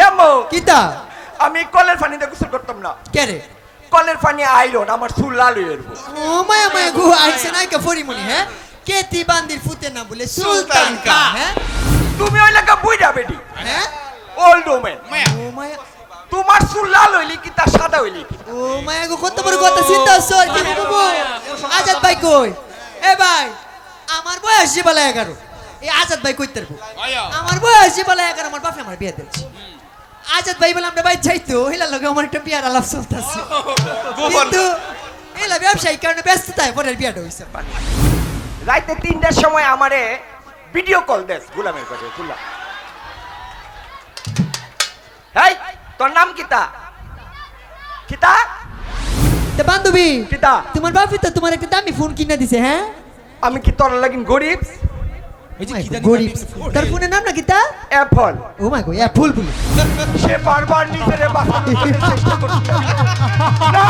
এমো কিতা আমি কলের পানিতে গোসল করতাম না। কে রে? কলের পানি আইরন, আমার চুল লাল হয়ে যাবো। ও মায়া মায়া গো আইছে নাই কা ফরিমনি হ্যাঁ? কেতি বান্দির ফুতে না বলে সুলতান কা হ্যাঁ? তুমি ওই লাগা বুইড়া বেটি, হ্যাঁ? Old woman. ও মায়া তোমার চুল লাল হইলি কি তার সাদা হইলি কি? ও মায়া গো কত বড় কথা চিন্তা হচ্ছে কি বাবু? আজাদ ভাই কই? এ ভাই আমার বয়স যে বলে 11। এই আজাদ ভাই কইতে পারবো? আমার বয়স যে বলে 11, আমার বাপে আমার বিয়ে দিয়েছে। আজাদ ভাই বলে আমরা ভাই যাইতো হেলা লগে আমার একটা বিয়ার আলাপ চলতেছে, কিন্তু এলা ব্যবসায়িক কারণে ব্যস্ততায় পরে বিয়াটা হইছে। রাইতে 3টার সময় আমারে ভিডিও কল দেস গোলামের কাছে। গোলাম, হেই তোর নাম কিতা? কিতা তে বান্ধবী কিতা? তোমার বাপি তো তোমার একটা দামি ফোন কিনে দিছে হ্যাঁ? আমি কি তোর লাগিন গরিব? গরিব। তার ফোনের নাম না কিতা? অ্যাপল। ও মাই গড অ্যাপল বলে। সে বারবার নিজেরে বাঁচানোর চেষ্টা করছে। না!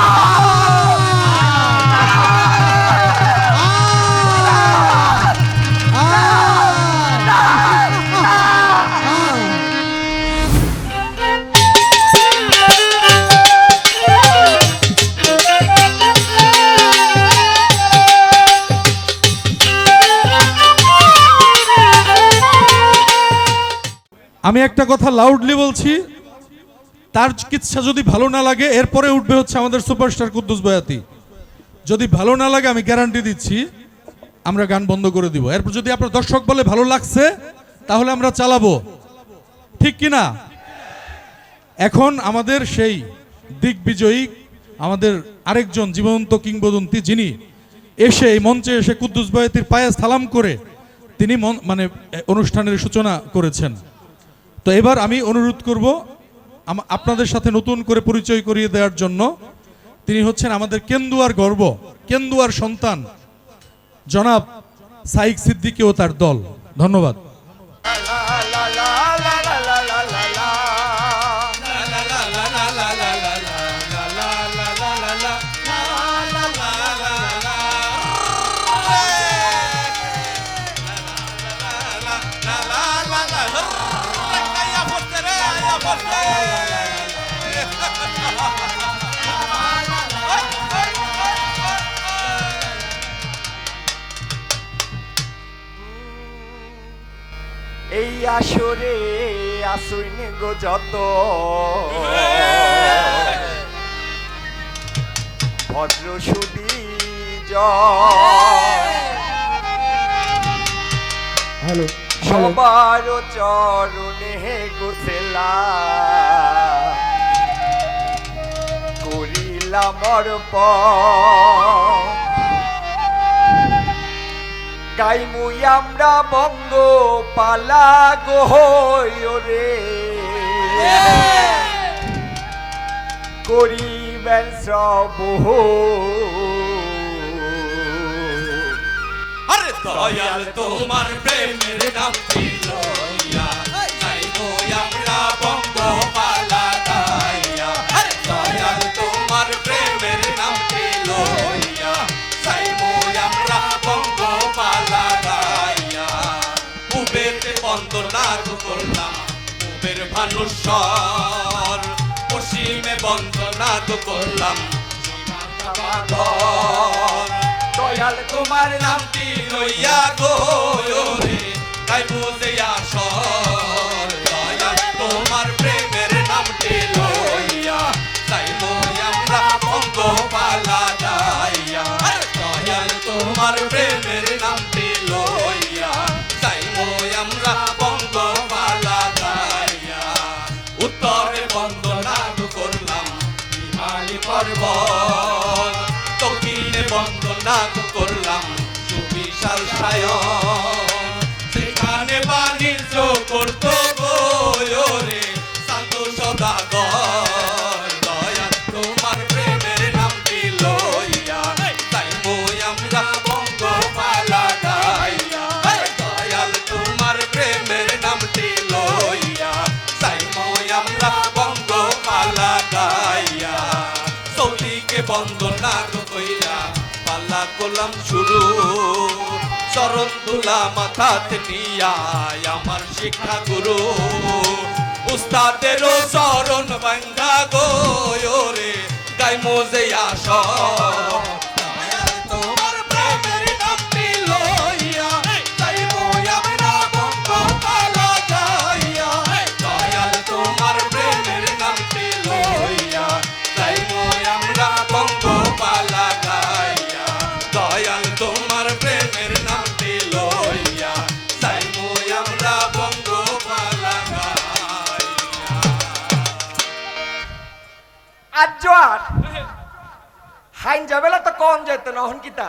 আমি একটা কথা লাউডলি বলছি, তার চিকিৎসা যদি ভালো না লাগে এরপরে উঠবে হচ্ছে আমাদের সুপারস্টার কুদ্দুস বয়াতি। যদি ভালো না লাগে আমি গ্যারান্টি দিচ্ছি আমরা গান বন্ধ করে দিব। এরপর যদি আপনার দর্শক বলে ভালো লাগছে তাহলে আমরা চালাবো, ঠিক কি না? এখন আমাদের সেই দিগ্বিজয়ী আমাদের আরেকজন জীবন্ত কিংবদন্তি, যিনি এসে এই মঞ্চে এসে কুদ্দুস বয়াতির পায়ে সালাম করে তিনি মানে অনুষ্ঠানের সূচনা করেছেন। তো এবার আমি অনুরোধ করব আপনাদের সাথে নতুন করে পরিচয় করিয়ে দেওয়ার জন্য। তিনি হচ্ছেন আমাদের কেন্দুয়ার গর্ব, কেন্দুয়ার সন্তান জনাব সাইক সিদ্দিকী ও তার দল। ধন্যবাদ। এই আসরে আসইন গো যত ভদ্র সুদী সবার চরণে গোসেলা করিলাম অর্পণ। গাইমুই আমরা বঙ্গ পালা গো রে, করিবেন সব আরে দয়াল তোমার প্রেমের নাম ছিল ইয়া, গাইমুই আমরা বঙ্গ পালা গাইয়া। আরে দয়াল তোমার প্রেমের নাম ছিল ইয়া, গাইমুই আমরা বঙ্গ পালা গাইয়া। পূবেতে বন্দনা করলাম পূবের ভানুস্বর, পশ্চিমে বন্দনা করলাম দয়াল তোমার নামটি লইয়া গো রে, গাইবো যে আসর। দয়াল তোমার প্রেমের নামটি লইয়া গাইবো আমরা বঙ্গ পালা গাইয়া। দয়াল তোমার প্রেমের নামটি লইয়া গাইবো আমরা বঙ্গ পালা গাইয়া। উত্তরে বন্দনা করলাম হিমালয় পর্বত, দক্ষিণে বন্দনা করলাম সুবিশাল সায়ন। সেখানে বাণিজ্য করতো গো রে সাধু সদাগর। দয়াল তোমার প্রেমের নামটি লইয়া গাইবো আমরা বঙ্গ পালা গাইয়া। দয়াল তোমার প্রেমের নামটি লইয়া গাইবো আমরা বঙ্গ পালা গাইয়া। সৌদিকে বন্দনা কইরা পালা করলাম শুরু, চরণ ধুলা মাথাতে নিয়া আমার শিক্ষা গুরু। উস্তাদেরও চরণ বান্ধা গো রে গাই মোজে আসর তোমার প্রেমের নামটি লইয়া যাইবো আমরা বঙ্গপালা গাইয়া দয়াল তোমার প্রেমের নামটি লইয়া যাইবো আমরা বঙ্গপালা গাইয়া দয়াল তোমার প্রেমের নামটি লইয়া যাইবো আমরা বঙ্গপালা গাইয়া আজ জোয়ার হাইন যাবেলা তো কম যেত নহন কিতা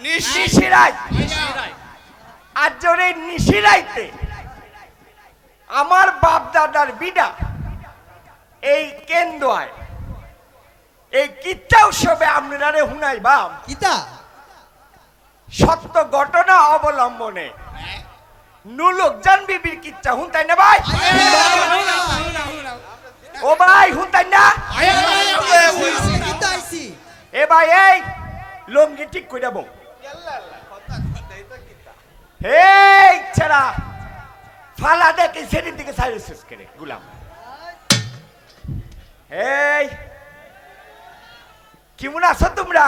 নিশিরাই আজ জোরে নিশিরাইতে আমার বাপ দাদার বিডা এই কেন্দ্রায় এই কিচ্ছা উৎসবে আপনারা হুনাই বাম কিতা সত্য ঘটনা অবলম্বনে নুলোকজান বিবির কিচ্ছা হুনতাই না ভাই ও ভাই হুনতাই না কিতা আইছি এ ভাই এই লঙ্গি ঠিক করে দেবো এই ছেড়া ফালা দেখে সেদিন দিকে সাইড শেষ করে গুলাম এই কেমন আছো তোমরা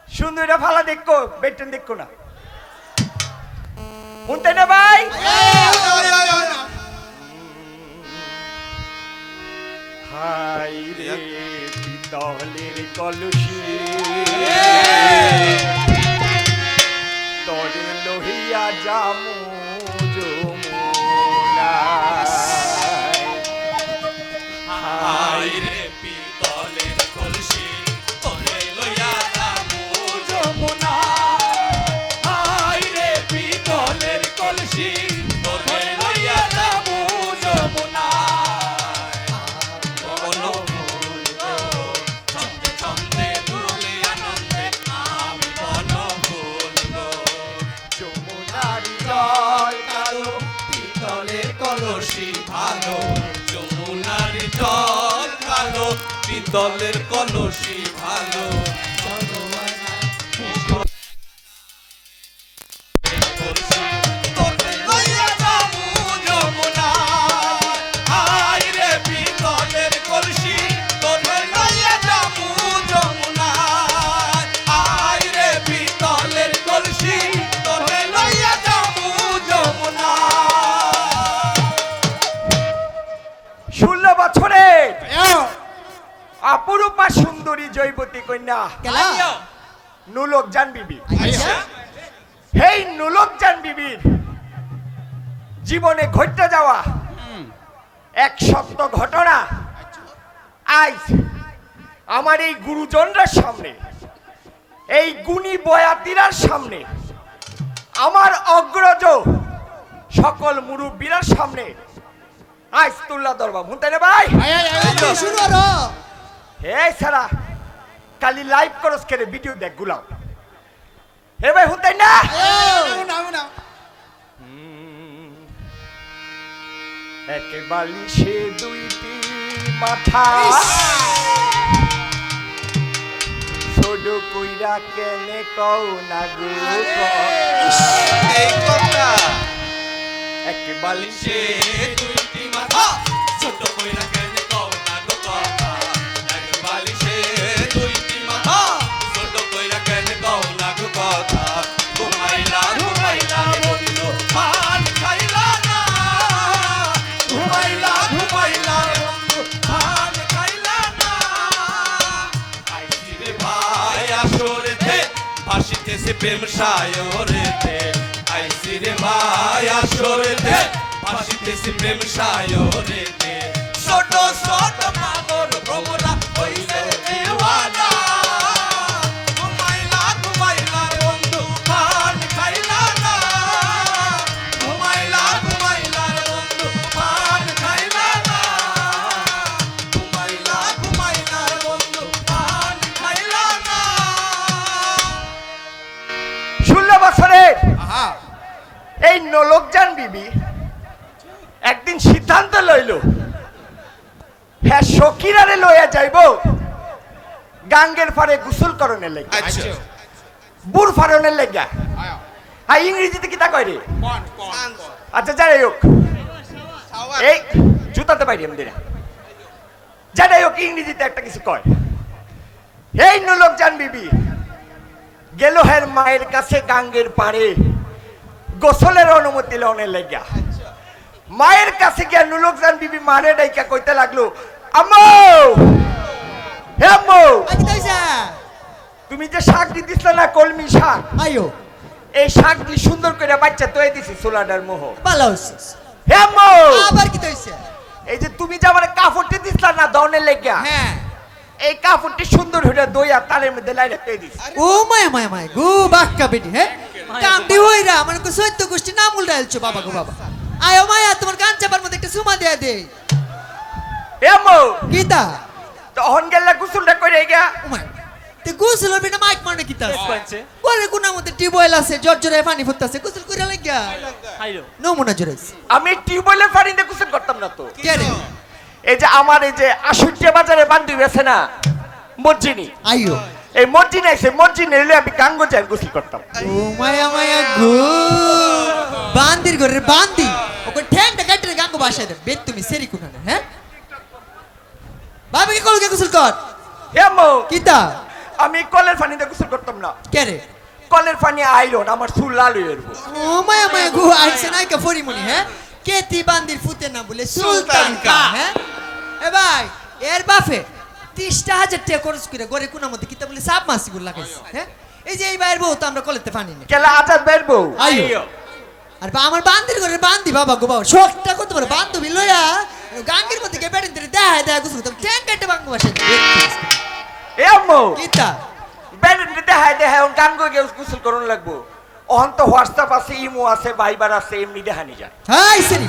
সুন্দর ফালা দেখো বেটন দেখো না শুনতে না ভাই হাই রে পিতলের কলসি তোর লোহিয়া জামু যমুনায় হাই রে পিতলের কলসি তোরে লইয়া যামু যমুনা হাই রে পিতলের কলসি তোরে লইয়া যামু যমুনা বলো ছন্দে ছন্দে দুলে আনন্দে আমি বলো বলবো যমুনার জল কালো পিতলের কলসি ভালো যমুনার জল কালো পিতলের কলসি ভালো কলসি তোরে লইয়া যামু যমুনা হাই রে পিতলের কলসি তোরে লইয়া যামু যমুনা হাই রে পিতলের কলসি তোরে লইয়া যামু যমুনা 16 বছরে অপরূপা সুন্দরী জৈবতী কন্যা কেলা নুলোকজান বিবি আচ্ছা এই নুলোকজান বিবির জীবনে ঘটতে যাওয়া এক সত্য ঘটনা আজ আমার এই গুরুজনরা সামনে এই গুণী বয়াতিরার সামনে আমার অগ্রজ সকল মুরব্বীরার সামনে আজ তুল্লা দরবার শুনতে না ভাই শুনো র হে সারা কালি লাইভ করস করে ভিডিও দেখ গুলাম হে ভাই শুনতে না একে বালিশে দুইটি মাথা ছোট কইরা কেনে কও না গো এই কথা একে বালিশে সে দুইটি মাথা ছোট কইরা কেন কও না গো কথা এক বালিশে দুইটি মাথা ছোট কইরা কেন কও না গো কথা ঘুমাইলা ঘুমাইলা বন্ধু পান খাইলা না ঘুমাইলা ঘুমাইলা বন্ধু পান খাইলা না আইছি রে ভাই আসরেতে ভাসিতেছে প্রেম সায়রেতে আইছি রে ভাই আসরেতে ভাসিতেছে প্রেম সায়রেতে ছোট ছোট পাগল ভ্রমরা হইলে দেওয়ানা ঘুমাইলা ঘুমাইলা বন্ধু পান খাইলা না ঘুমাইলা ঘুমাইলা বন্ধু পান খাইলা না ঘুমাইলা ঘুমাইলা বন্ধু পান খাইলা না 16 বছরে এই নলোকজান বিবি একদিন সিদ্ধান্ত লইল হ্যাঁ সকিরারে লইয়া যাইব গাঙ্গের পারে গোসল করণের লেগে আচ্ছা বুড় ফারণের লেগে আর ইংরেজিতে কি তা কয় রে আচ্ছা যাই হোক এই জুতাতে বাইরে এমদিরা জানাই হোক ইংরেজিতে একটা কিছু কয় এই নুলোক জান বিবি গেল হের মায়ের কাছে গাঙ্গের পাড়ে গোসলের অনুমতি লনের লেগা মায়ের কাছে গিয়া নুলোক জান বিবি মারে ডাইকা কইতে লাগলো আম্মু হে আম্মু আকি তাইছা তুমি যে শাক দিছিস না কলমি শাক আইও এই শাক দিয়ে সুন্দর করে বাচ্চা তৈরি দিছি সোলাডার মোহ ভালো হইছিস হে আম্মু আবার কি তাইছা এই যে তুমি যে আমার কাপড়টি দিছিস না দনের লেগা হ্যাঁ এই কাপড়টি সুন্দর হইরা দইয়া তারের মধ্যে লাইরে তৈরি দিছি ও মায়া মায়া মায়া গো বাক্কা বেটি হ্যাঁ কামটি হইরা আমার কো সত্য গোষ্ঠী নাম উল্টাইলছো বাবা গো বাবা আয়ো মায়া তোমার গান চাপার মধ্যে একটা সুমা দেয়া দে হে আম্মু গীতা তখন গেলা গোসলটা করে গিয়া ও মায়া তে গোসল হবে না মাইক মানে গীতা পরে কোনা মধ্যে টিউবওয়েল আছে জর্জরে পানি ফুটতাছে গোসল কইরা লাগিয়া নমুনা জড়াইছে আমি টিউবওয়েলের পানি দিয়ে গোসল করতাম না তো কে রে এই যে আমার এই যে আশুটিয়া বাজারে বান্ধবী আছে না মর্জিনী আইও এই মর্জিনী আছে মর্জিনী এলে আমি গাঙ্গো যাই গোসল করতাম ও মায়া মায়া গো বান্দির ঘরের বান্দি ওকে ঠ্যাংটা কাটরে গাঙ্গো বাসায় দে বেত তুমি সেরি কোনা না হ্যাঁ বাবাকে কলকে গোসল কর হে আম্মু কিতা আমি কলের পানি দিয়ে গোসল করতাম না কে রে কলের পানি আইরন আমার চুল লাল হয়ে যাবো ও মায়া মায়া গো আইছে নাই কা ফরিমুনি হ্যাঁ কেতি বান্দির ফুতে না বলে সুলতান কা হ্যাঁ এ ভাই এর বাফে 30,000 টাকা খরচ করে গরে কোনা মধ্যে কিতা বলে সাপ মাসি গুল লাগাইছে হ্যাঁ এই যে এই বাইর বউ তো আমরা কলেতে পানি নেই কেলা আজাদ বেরবো আইও আর আমার বান্দির ঘরে বান্দি বাবা গো বাবা শখটা কত বড় বান্ধবী লইয়া গাঙ্গের মধ্যে কে বেড়িন ধরে দেখা দেখা গুছু তো ট্যাং কাটে বাঙ্গু বাসে এ আম্মু কিতা বেলুন দেখায় দেখায় গাঙ্গো গিয়ে গোসল করুন লাগবো অহন তো হোয়াটসঅ্যাপ আছে ইমো আছে ভাইবার আছে এমনি দেখানি যায় হাই সেরি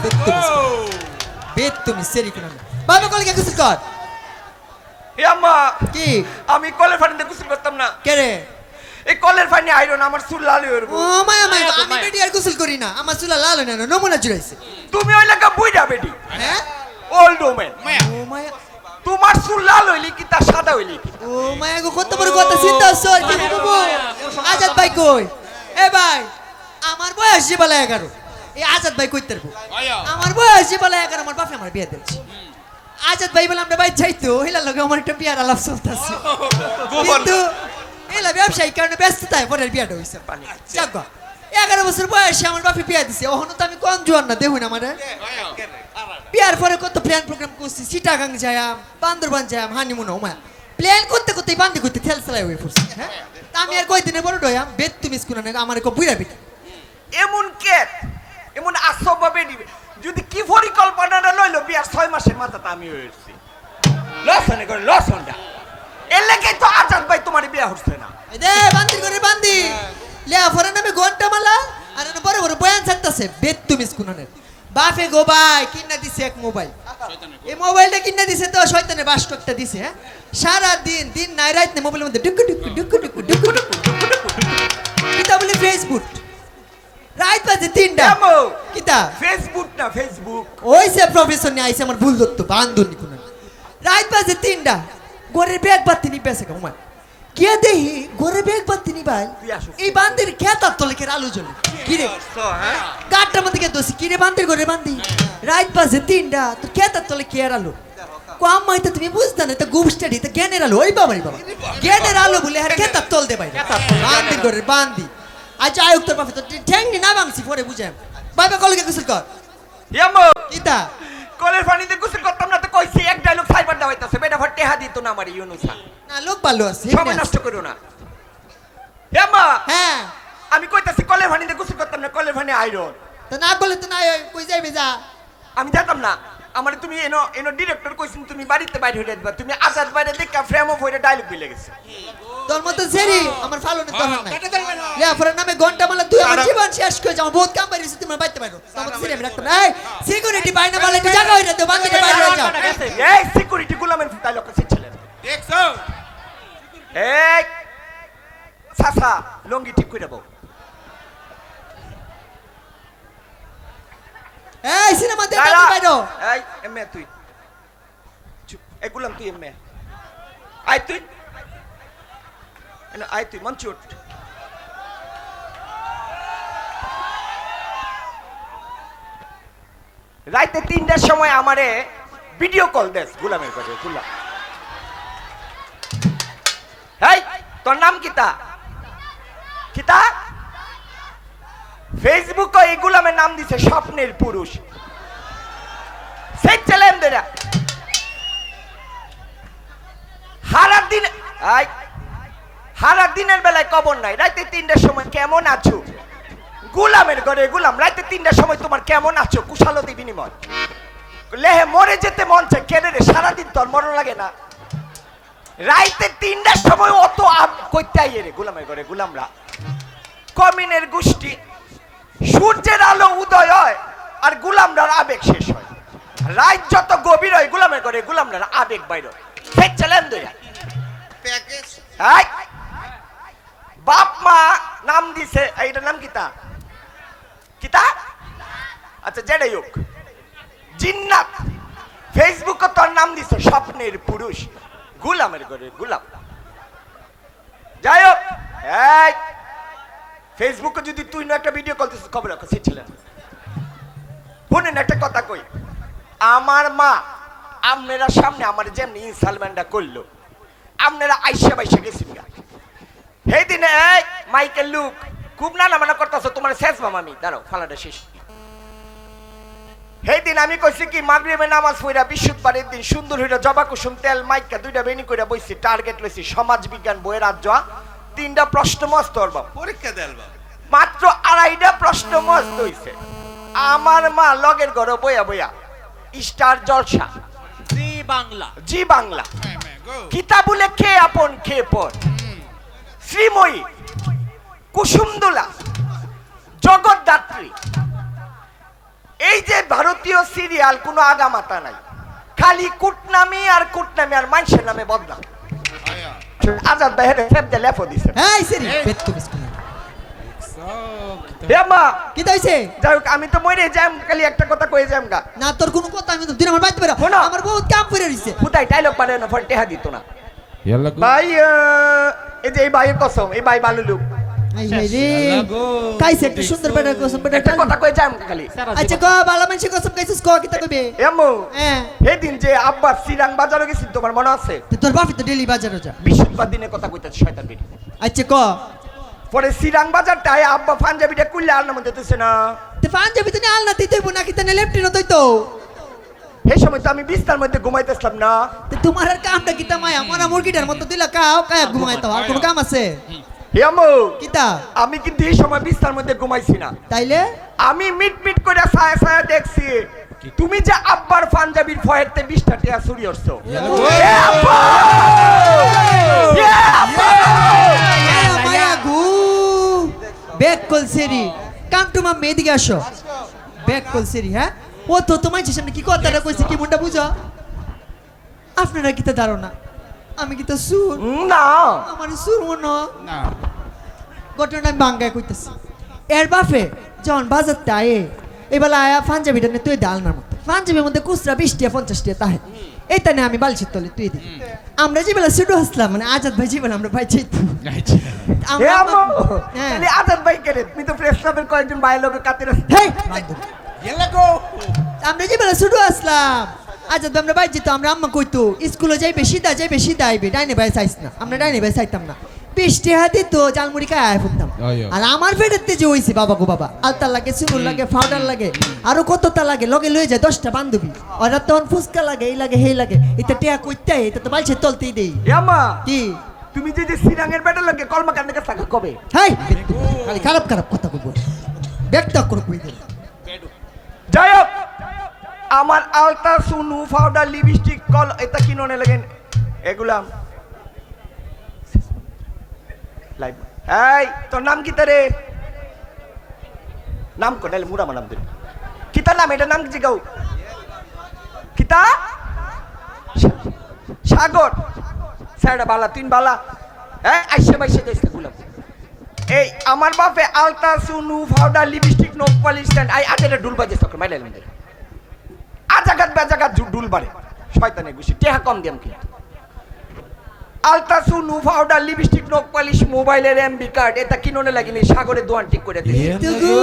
বেত তুমি সেরি কোনা বাবা কলকে গোসল কর এ আম্মা কি আমি কলের পানি দিয়ে গোসল করতাম না কে রে এই কলের পানি আইরন আমার চুল লাল হয়ে যাবো ও মায়া মায়া আমি বেটি আর গোসল করি না আমার চুলা লাল না নমুনা জুড়াইছে তুমি ওই লাগা বুইড়া বেটি হ্যাঁ ওল্ড ওমেন ও মায়া তোমার চুল লাল হইলি কি তার সাদা হইলি কি ও মায়া গো কত বড় কথা চিন্তা হচ্ছে কি বাবু আজাদ ভাই কই এ ভাই আমার বয়স যে বলে 11 এই আজাদ ভাই কইতে পারবো আমার বয়স যে বলে 11 আমার বাপে আমার বিয়ে দিয়েছে আজাদ ভাই বলে আমরা ভাই চাইতো হেলা লগে আমার একটা বিয়ার আলাপ চলতেছে কিন্তু এলা ব্যবসায়িক কারণে ব্যস্ততায় পরে বিয়াটা হইছে পানি যাক 11 বছর বয়সে আমার বাপে বিয়া দিছে ওহনো তো আমি কোন জোয়ান না দেখুন আমারে বিয়ার পরে কত প্ল্যান প্রোগ্রাম করছি চিটাগাং যায়াম বান্দরবান যায়াম হানিমুন ওমা প্ল্যান করতে করতে বান্দি করতে থেল চালাই হয়ে পড়ছি হ্যাঁ তা আমি আর কয় দিনে বড় ডয়াম বেত তুমি স্কুলে না আমার কো বুইরা বিটা এমন কে এমন আসবাবে দিবে যদি কি পরিকল্পনাটা লইলো বিয়ার 6 মাসের মাথাটা আমি হইছি লসনে করে লসনটা এর লাগেই তো আজাদ ভাই তোমার বিয়া হচ্ছে না এই দে বান্দির করে বান্দি লিয়া ফরে নামে ঘন্টা মালা আর না বড় বড় বয়ান ছাড়তাছে বেত তুমি স্কুলে বাপে গো ভাই কিনা দিছে এক মোবাইল এই মোবাইলটা কিনা দিছে তো শয়তানের বাস করতে দিছে হ্যাঁ সারা দিন দিন নাই রাত না মোবাইলের মধ্যে ডুকু ডুকু ডুকু ডুকু ডুকু ডুকু কিতা বলে ফেসবুক রাত বাজে 3টা এমো কিতা ফেসবুক না ফেসবুক ওই সে প্রফেসর নিয়ে আইছে আমার ভুল ধরতো বান্ধবী কোন রাত বাজে 3টা ঘরের ব্যাগ বাতি নি পেছে ঘুমায় কে দেহি ঘরে ব্যাগ বাতি নি ভাই এই বান্দির খেতার তলে কে আলো জ্বলে কি রে হ্যাঁ গাটটার মধ্যে কে দোষী কি রে বান্দির ঘরে বান্দি রাত বাজে 3টা তো খেতার তলে কে আলো কম মাইতে তুমি বুঝতা না তো গুবস্টাডি তো জ্ঞানের আলো ওই বাবারি বাবা জ্ঞানের আলো বলে আর খেতার তল দে ভাই বান্দির ঘরে বান্দি আজ আয়ুক তোর বাপে তো ঠ্যাংনি না ভাঙছি পরে বুঝাম বাবা কলকে গোসল কর এমো কিতা কলের পানিতে গোসল করতাম না তো কইছি এক ডায়লগ সাইবার দাও হইতাছে বেটা ভর টেহা দিত না আমার ইউনুসা না লোক ভালো আছে সময় নষ্ট করো না এমা হ্যাঁ আমি কইতাছি কলের পানিতে গোসল করতাম না কলের পানি আইরন তো না বলে তো না কই যাইবে যা আমি জানতাম না আমার তুমি এনো এনো ডিরেক্টর কইছিন তুমি বাড়িতে বাইরে হইতে দিবা তুমি আজাদ বাইরে দেখা ফ্রেম অফ হইতে ডায়লগ বিলে গেছে তোর মতো সেরি আমার ফালুনে তো নাই লে ফরের নামে ঘন্টা মালা তুই আমার জীবন শেষ করে যাও বহুত কাম পারিস তুমি বাইতে পারো তোর মতো সেরি আমি রাখতাম না এই সিকিউরিটি বাইনা বলে একটু জায়গা হইরা তো বাকিটা বাইরে হয়ে যাও এই সিকিউরিটি গুলামের ডায়লগ শিখছিলেন দেখছো এই সাসা লঙ্গি ঠিক করে দাও এই সিনেমা দেখতে দাঁড়া। বাইরো এই এমএ তুই চুপ এই গুলাম তুই এমএ আই তুই আই তুই মঞ্চুট রাইতে 3টার সময় আমারে ভিডিও কল দেস গুলামের কাছে গুলাম। হেই তোর নাম কিতা কিতা? ফেসবুকে এই গুলামের নাম দিছে স্বপ্নের পুরুষ। সেই ছেলে এমদেরা হারা দিন হারা দিনের বেলায় কবর নাই, রাইতে 3টার সময় কেমন আছো? গুলামের ঘরে গুলাম, রাইতে 3টার সময় তোমার কেমন আছো কুশালতি বিনিময়। লেহে মরে যেতে মন চায়, কেন রে সারাদিন তোর মরণ লাগে না? রাইতে 3টার সময় অত কইতে আইয়ে রে গুলামের ঘরে গুলামরা। কমিনের গোষ্ঠী সূর্যের আলো উদয় হয় আর গুলামরার আবেগ শেষ হয়। রাত যত গভীর হয় গুলামের ঘরে গুলামরার আবেগ বাইর হয়। সেই ছেলেন দইয়া বাপ মা নাম দিছে, এইটার নাম কিতা কিতা? আচ্ছা যেটাই হোক, জিন্নাত ফেসবুকে তোর নাম দিছে স্বপ্নের পুরুষ। গুলামের ঘরে গুলাম। যাই হোক, এই ফেসবুকে যদি তুই না একটা ভিডিও কল দিস খবর রাখো সে ছিলেন। শুনেন একটা কথা কই, আমার মা আপনারা সামনে আমার যেমনি ইনস্টলমেন্টটা করলো, আপনারা আইসা বাইসা গেছেন গা। সেই দিনে এই মাইকেল লুক খুব নানা মানা করতেছো, তোমার শেষ মামা আমি দাঁড়াও ফালাটা শেষ। সেই দিন আমি কইছি কি মাগরিবে নামাজ পড়া বৃহস্পতিবারের দিন সুন্দর হইরা জবা কুসুম তেল মাইকা 2টা বেনি কইরা বইছি, টার্গেট লইছি সমাজ বিজ্ঞান বইয়ের রাজ্য 3টা প্রশ্ন মস্ত করব, পরীক্ষা দেল বাবা। মাত্র 2.5টা প্রশ্ন মস্ত হইছে। আমার মা লগের ঘরে বইয়া বইয়া স্টার জলসা জি বাংলা জি বাংলা কিতাব লেখে আপন খে পর শ্রীময়ী কুসুমদোলা জগৎদাত্রী, এই যে ভারতীয় সিরিয়াল কোনো আগামাতা নাই, খালি কুটনামি আর কুটনামি আর মানুষের নামে বদনাম। আজাদ ভাই হেরে ফেপ দে লেফো দিছে। এই সেরি বেত করিস না। হে মা কি তাইছে? যাই হোক, আমি তো মরে যাম, খালি একটা কথা কয়ে যাম গা। না তোর কোনো কথা আমি তো দিন আমার বাইতে পারা। শোনো। আমার বহুত কাম করে রইছে। খুদাই ডায়লগ পারে না, ফর টেহা দিত না ভাই। এই যে এই ভাইয়ের কসম, এই ভাই ভালো লোক। এই রে কাইছে একটা সুন্দর বেটা কসম বেটা একটা কথা কয়ে যাম খালি। আচ্ছা কো ভালো মানুষের কসম কাইছিস কো কি তা কইবে? এমো হ্যাঁ সেদিন যে আব্বা সিরাং বাজারে গেছি তোমার মনে আছে? তোর বাপি তো ডেলি বাজারে যা। বৃহস্পতিবার দিনে কথা কইতাছে শয়তান বেটি। আচ্ছা কো পরে সিরাং বাজারটায় আব্বা পাঞ্জাবিটা কুইলে আর নাম দিতেছে না। তে পাঞ্জাবি তো আল না দিতেইব নাকি তা লেফটিন দইতো। সেই সময় তো আমি বিস্তার মধ্যে ঘুমাইতেছিলাম না। তে তোমার আর কামটা কি তা মায়া মরা মুরগিটার মতো দিলা কাও কায়া ঘুমাইতো আর কোন কাম আছে? হে আম্মু কিতা আমি কিন্তু এই সময় বিস্তার মধ্যে ঘুমাইছি না। তাইলে আমি মিট মিট করে ছায়া ছায়া দেখছি তুমি যে আব্বার পাঞ্জাবির ফয়েরতে 20টা টাকা চুরি করছো। এ আব্বা! এ আব্বা! মায়া গু ব্যাক কল সেরি কাম টু মা মেদিকে আসো। ব্যাক কল সেরি হ্যাঁ ও তো তোমার সামনে কি কথাটা কইছে কি মনটা বুঝো? আপনারা কি তা ধারণা আমি কি তা সুর না আমার সুর মনো না ঘটনা আমি বাঙ্গায় কইতেছি। এর বাপে যখন বাজারতে আয়ে এবেলা আয়া পাঞ্জাবিটা নে তুই ডালনার মতো পাঞ্জাবির মধ্যে খুচরা 20 টাকা 50 টাকা তাহে এইটা নে আমি বালছির তলে তুই দিই। আমরা যে বেলা শুরু হসলাম মানে আজাদ ভাই জীবন আমরা ভাই চাইতো হে আম্মু হ্যাঁ। তাহলে আজাদ ভাই কে রে? তুমি তো প্রেস ক্লাবের কয়েকজন ভাই লোকের কাতের হেই আমরা যে বেলা শুরু আসলাম আজাদ ভাই আমরা ভাই যেত আমরা আম্মা কইতো স্কুলে যাই বেশি দাইবে ডাইনে ভাই চাইছ না আমরা ডাইনে ভাই চাইতাম না 20 টাকা দিত জালমুড়ি খায় ফুটতাম। আর আমার পেটেতে যে হইছে বাবা গো বাবা আলতা লাগে সিমুল লাগে ফাউডার লাগে আরো কতটা লাগে লগে লয়ে যায় 10টা বান্ধবী ওরা তখন ফুসকা লাগে এই লাগে হেই লাগে এটা টেয়া কইতে এটা তো বালছে তলতেই দেই। হে আম্মা কি তুমি যে সিরাঙের ব্যাটার লাগে কলমা কান্নে কাছে থাকা কবে? হাই খালি খারাপ কথা কইব ব্যাগটা করে কই দে। যাই হোক, আমার আলতা সুনু পাউডার লিপস্টিক কল এটা কিনোনে লাগেন এগুলা লাইভ। এই তোর নাম কি তারে? নাম কোটালে মুরা নাম দিন কিতা নাম? এটা নাম কি গাও কিতা? সাগর স্যারটা বালা তিন বালা। হ্যাঁ আইসে বাইসে দেশটা গুলাম। এই আমার বাপে আলতা সুনু powder lipstick nail polish stand আই আজের ডুল বাজে সকল মাইলে আমাদের আজাগাত বেজাগাত ডুল বাড়ে শয়তানে গুছি টেহা কম দিয়াম কিন্তু আলতাসু নু পাউডার লিপস্টিক নখ পালিশ মোবাইলের এমবি কার্ড এটা কিনোনে লাগিনি সাগরে দোয়ান ঠিক করে দিই তুগু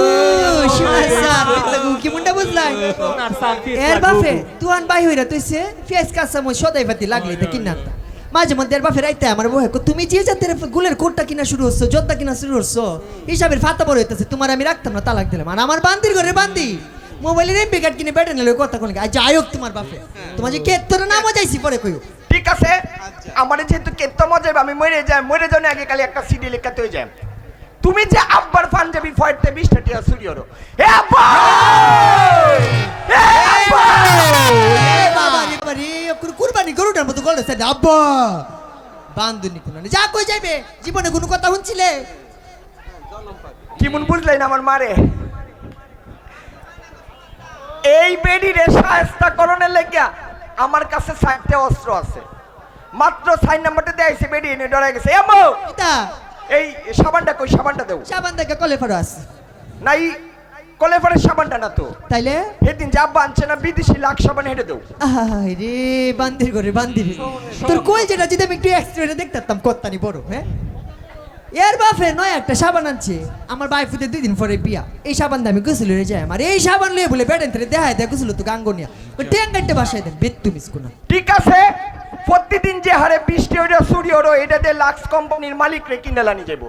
শিমাসান তুগু কি মুন্ডা বুঝলাই সোনার সাল এর বাপে তুয়ান বাই হইরা তুইছে ফেস কাসা মো সদাই পাতি লাগলি তে কিনা মাঝে মধ্যে এর বাপে রাইতে আমার বহে তুমি যে জাতের গুলের কোটটা কিনা শুরু হচ্ছ যোদ্ধা কিনা শুরু হচ্ছ হিসাবের ফাতা বড় হইতাছে তোমার আমি রাখতাম না তালাক দিলাম আর আমার বান্দির ঘরে বান্দি মোবাইলের এমবি কার্ড কিনে বেটে নিলে কথা কোন আজ যাই হোক তোমার বাপে তোমার যে কেত্তর নামও যাইছি পরে কইও ঠিক আছে আমার যেহেতু কেত্ত মজা আমি মরে যাওয়ার আগে খালি একটা সিডি লেখাতে হয়ে যায় তুমি যে আব্বার পাঞ্জাবি ফয়েটতে 20টা টিয়া চুরি করো হে আব্বা হে আব্বা বাবারে কুরবানি গরুটার মতো গলছে আব্বা বান্ধুনি কোন যা কই যাইবে জীবনে কোনো কথা শুনছিলে কেমন বুঝলেন আমার মারে এই বেডিরে শায়েস্তা করণের লেগিয়া আমার কাছে 4টা অস্ত্র আছে মাত্র 4 নাম্বারটা দেয়াইছে বেডি এনে ডরে গেছে এমো এটা এই সাবানটা কই সাবানটা দেও সাবান দেখে কলে ফেরো আছে নাই কলেফারের সাবানটা না তো তাইলে সেদিন যা বানছে না বিদেশি লাখ সাবান হেঁটে দেও রে বান্দির ঘরে বান্দির তোর কই যেটা যদি আমি একটু এক্সট্রা দেখতাম কত্তানি বড় হ্যাঁ এর বাপে নয় একটা সাবান আনছে আমার বাইফুতে 2 দিন পরে বিয়া এই সাবান দামি গোসল হয়ে যায় আমার এই সাবান লয়ে বলে বেডেন থেকে দেখায় দেয় গোসল তো গাঙ্গনিয়া ওই ট্যাঙ্গারটা বাসায় দেন বেত্তু মিস কোনা ঠিক আছে প্রতিদিন যে হারে 20টি ওটা চুরি হলো এটা দিয়ে লাক্স কোম্পানির মালিক রে কিনে লানি যাবো